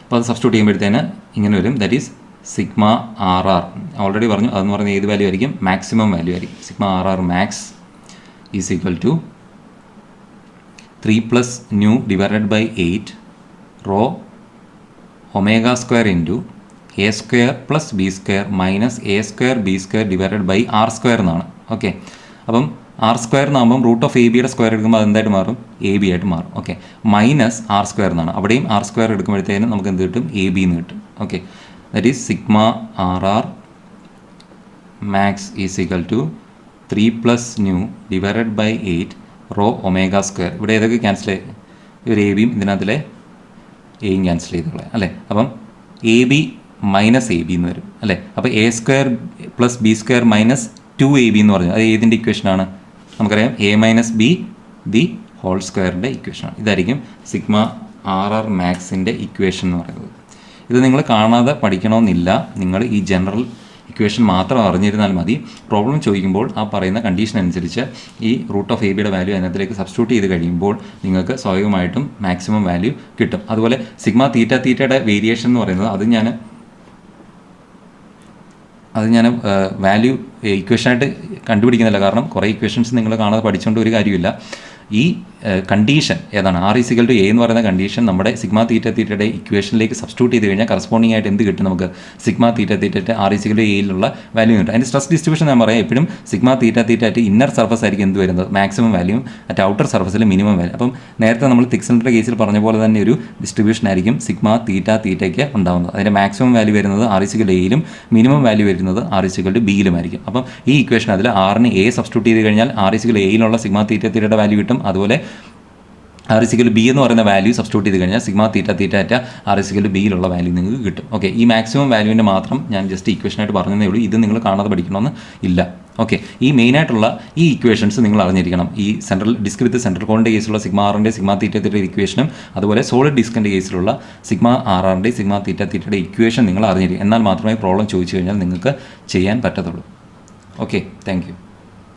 S1: അപ്പോൾ അത് സബ്സ്റ്റിറ്റ്യൂട്ട് ചെയ്യുമ്പോഴത്തേന് ഇങ്ങനെ വരും, that is sigma r r. Already പറഞ്ഞു, അതെന്ന് പറയുന്നത് ഏത് വാല്യൂ ആയിരിക്കും, മാക്സിമം വാല്യൂ ആയിരിക്കും. Sigma r r max is equal to 3 + nu divided by 8 rho omega square into a square plus b square minus a square b square divided by r square എന്നാണ്. Okay, അപ്പം r square എന്നാകുമ്പം root of a ബിയുടെ square എടുക്കുമ്പോൾ അതെന്തായിട്ട് മാറും, A B ആയിട്ട് മാറും. Okay, minus r square എന്നാണ്, അവിടെയും ആർ സ്ക്വയർ എടുക്കുമ്പോഴത്തേനും നമുക്ക് എന്ത് കിട്ടും, എ ബി എന്ന് കിട്ടും. Okay, that is sigma r r max is equal to 3 + nu divided by 8 rho omega square. ഇവിടെ ഏതൊക്കെ ക്യാൻസൽ ചെയ്ത്, ഒരു എ ബിയും ഇതിനകത്തിലെ എയും ക്യാൻസൽ ചെയ്തോളെ അല്ലേ. അപ്പം a b minus a b എന്ന് വരും അല്ലേ. അപ്പോൾ a square plus b square minus 2ab എന്ന് പറഞ്ഞു, അത് ഏതിൻ്റെ ഇക്വേഷനാണ്, നമുക്കറിയാം a minus b the whole സ്ക്വയറിൻ്റെ ഇക്വേഷനാണ്. ഇതായിരിക്കും സിഗ്മ ആർ ആർ മാക്സിൻ്റെ ഇക്വേഷൻ എന്ന് പറയുന്നത്. ഇത് നിങ്ങൾ കാണാതെ പഠിക്കണമെന്നില്ല, നിങ്ങൾ ഈ ജനറൽ ഇക്വേഷൻ മാത്രം അറിഞ്ഞിരുന്നാൽ മതി. പ്രോബ്ലം ചോദിക്കുമ്പോൾ ആ പറയുന്ന കണ്ടീഷൻ അനുസരിച്ച് ഈ റൂട്ട് ഓഫ് എ ബിയുടെ വാല്യൂ അതിനകത്തിലേക്ക് സബ്സ്റ്റിറ്റ്യൂട്ട് ചെയ്ത് കഴിയുമ്പോൾ നിങ്ങൾക്ക് സ്വാഭാവികമായിട്ടും മാക്സിമം വാല്യൂ കിട്ടും. അതുപോലെ സിഗ്മ തീറ്റയുടെ വേരിയേഷൻ എന്ന് പറയുന്നത് അത് ഞാൻ വാല്യൂ ഇക്വേഷനായിട്ട് കണ്ടുപിടിക്കുന്നില്ല, കാരണം കുറേ ഇക്വേഷൻസ് നിങ്ങൾ കാണാതെ പഠിച്ചുകൊണ്ട് ഒരു കാര്യമില്ല. ഈ കണ്ടീഷൻ ഏതാണ്, ആർ ഈസിക്കൽ ടു എ എന്ന് പറയുന്ന കണ്ടീഷൻ നമ്മുടെ സിഗ്മ തീറ്റയുടെ ഇക്വേഷനിലേക്ക് സബ്സ്റ്റിറ്റ്യൂട്ട് ചെയ്ത് കഴിഞ്ഞാൽ കറസ്പോണ്ടിങ് ആയിട്ട് എന്ത് കിട്ടും, നമുക്ക് sigma theta r is equal to എയിലുള്ള വാല്യൂ കിട്ടും. അതിൻ്റെ സ്ട്രെസ് ഡിസ്ട്രിബ്യൂഷൻ ഞാൻ പറയാം, എപ്പോഴും sigma theta at inner surface ആയിരിക്കും എന്ത് വരുന്നത്, മാക്സിമം വാല്യൂ, അറ്റ് ഔട്ടർ സർഫസിൽ മിനിമം വാല്യൂ. അപ്പം നേരത്തെ നമ്മൾ തിക് സെൻറ്ററിൻ്റെ കേസിൽ പറഞ്ഞ പോലെ തന്നെ ഒരു ഡിസ്ട്രിബ്യൂഷൻ ആയിരിക്കും സിഗ്മ തീറ്റയ്ക്ക് ഉണ്ടാകുന്നത്. അതിൻ്റെ മാക്സിമം വാല്യൂ വരുന്നത് ആർ ഈസിക്കൽ എയിലും മിനിമം വാല്യൂ വരുന്നത് ആർ ഈസിക്കൽ ടു ബിയിലുമായിരിക്കും. അപ്പം ഈ ഇക്വേഷൻ അതിൽ ആറിന് എ സബ്സ്റ്റിറ്റ്യൂട്ട് ചെയ്ത് കഴിഞ്ഞാൽ ആർ ഈസിക്കൽ എയിലുള്ള സിഗ്മ തീറ്റയുടെ വാല്യൂ കിട്ടും. അതുപോലെ ആർ ഇസിക്കൽ ബി എന്ന് പറയുന്ന വാല്യൂ സബ്സ്റ്റിറ്റ്യൂട്ട് ചെയ്ത് കഴിഞ്ഞാൽ സിഗ്മ തീറ്റ ആർ ഇസിക്കൽ ബിയിലുള്ള വാല്യൂ നിങ്ങൾക്ക് കിട്ടും. ഓക്കെ, ഈ മാക്സിമം വാല്യൂവിൻ്റെ മാത്രം ഞാൻ ജസ്റ്റ് ഇക്വേഷനായിട്ട് പറഞ്ഞതേ ഉള്ളൂ, ഇത് നിങ്ങൾ കാണാതെ പഠിക്കണമെന്ന് ഇല്ല. ഓക്കെ, ഈ മെയിനായിട്ടുള്ള ഈ ഇക്വേഷൻസ് നിങ്ങൾ അറിഞ്ഞിരിക്കണം. ഈ സെൻട്രൽ ഡിസ്ക് വിത്ത് സെൻട്രൽ കോണിൻ്റെ കേസിലുള്ള സിഗ്മ ആറിൻ്റെ സിഗ്മ തീറ്റയുടെ ഇക്വേഷനും അതുപോലെ സോളിഡ് ഡിസ്കിൻ്റെ കേസിലുള്ള സിഗ്മ ആർ ആറിൻ്റെ സിഗ്മ തീറ്റയുടെ ഇക്വേഷൻ നിങ്ങൾ അറിഞ്ഞിരിക്കും. എന്നാൽ മാത്രമേ പ്രോബ്ലം ചോദിച്ചു കഴിഞ്ഞാൽ നിങ്ങൾക്ക് ചെയ്യാൻ പറ്റത്തുള്ളൂ. Okay, thank you.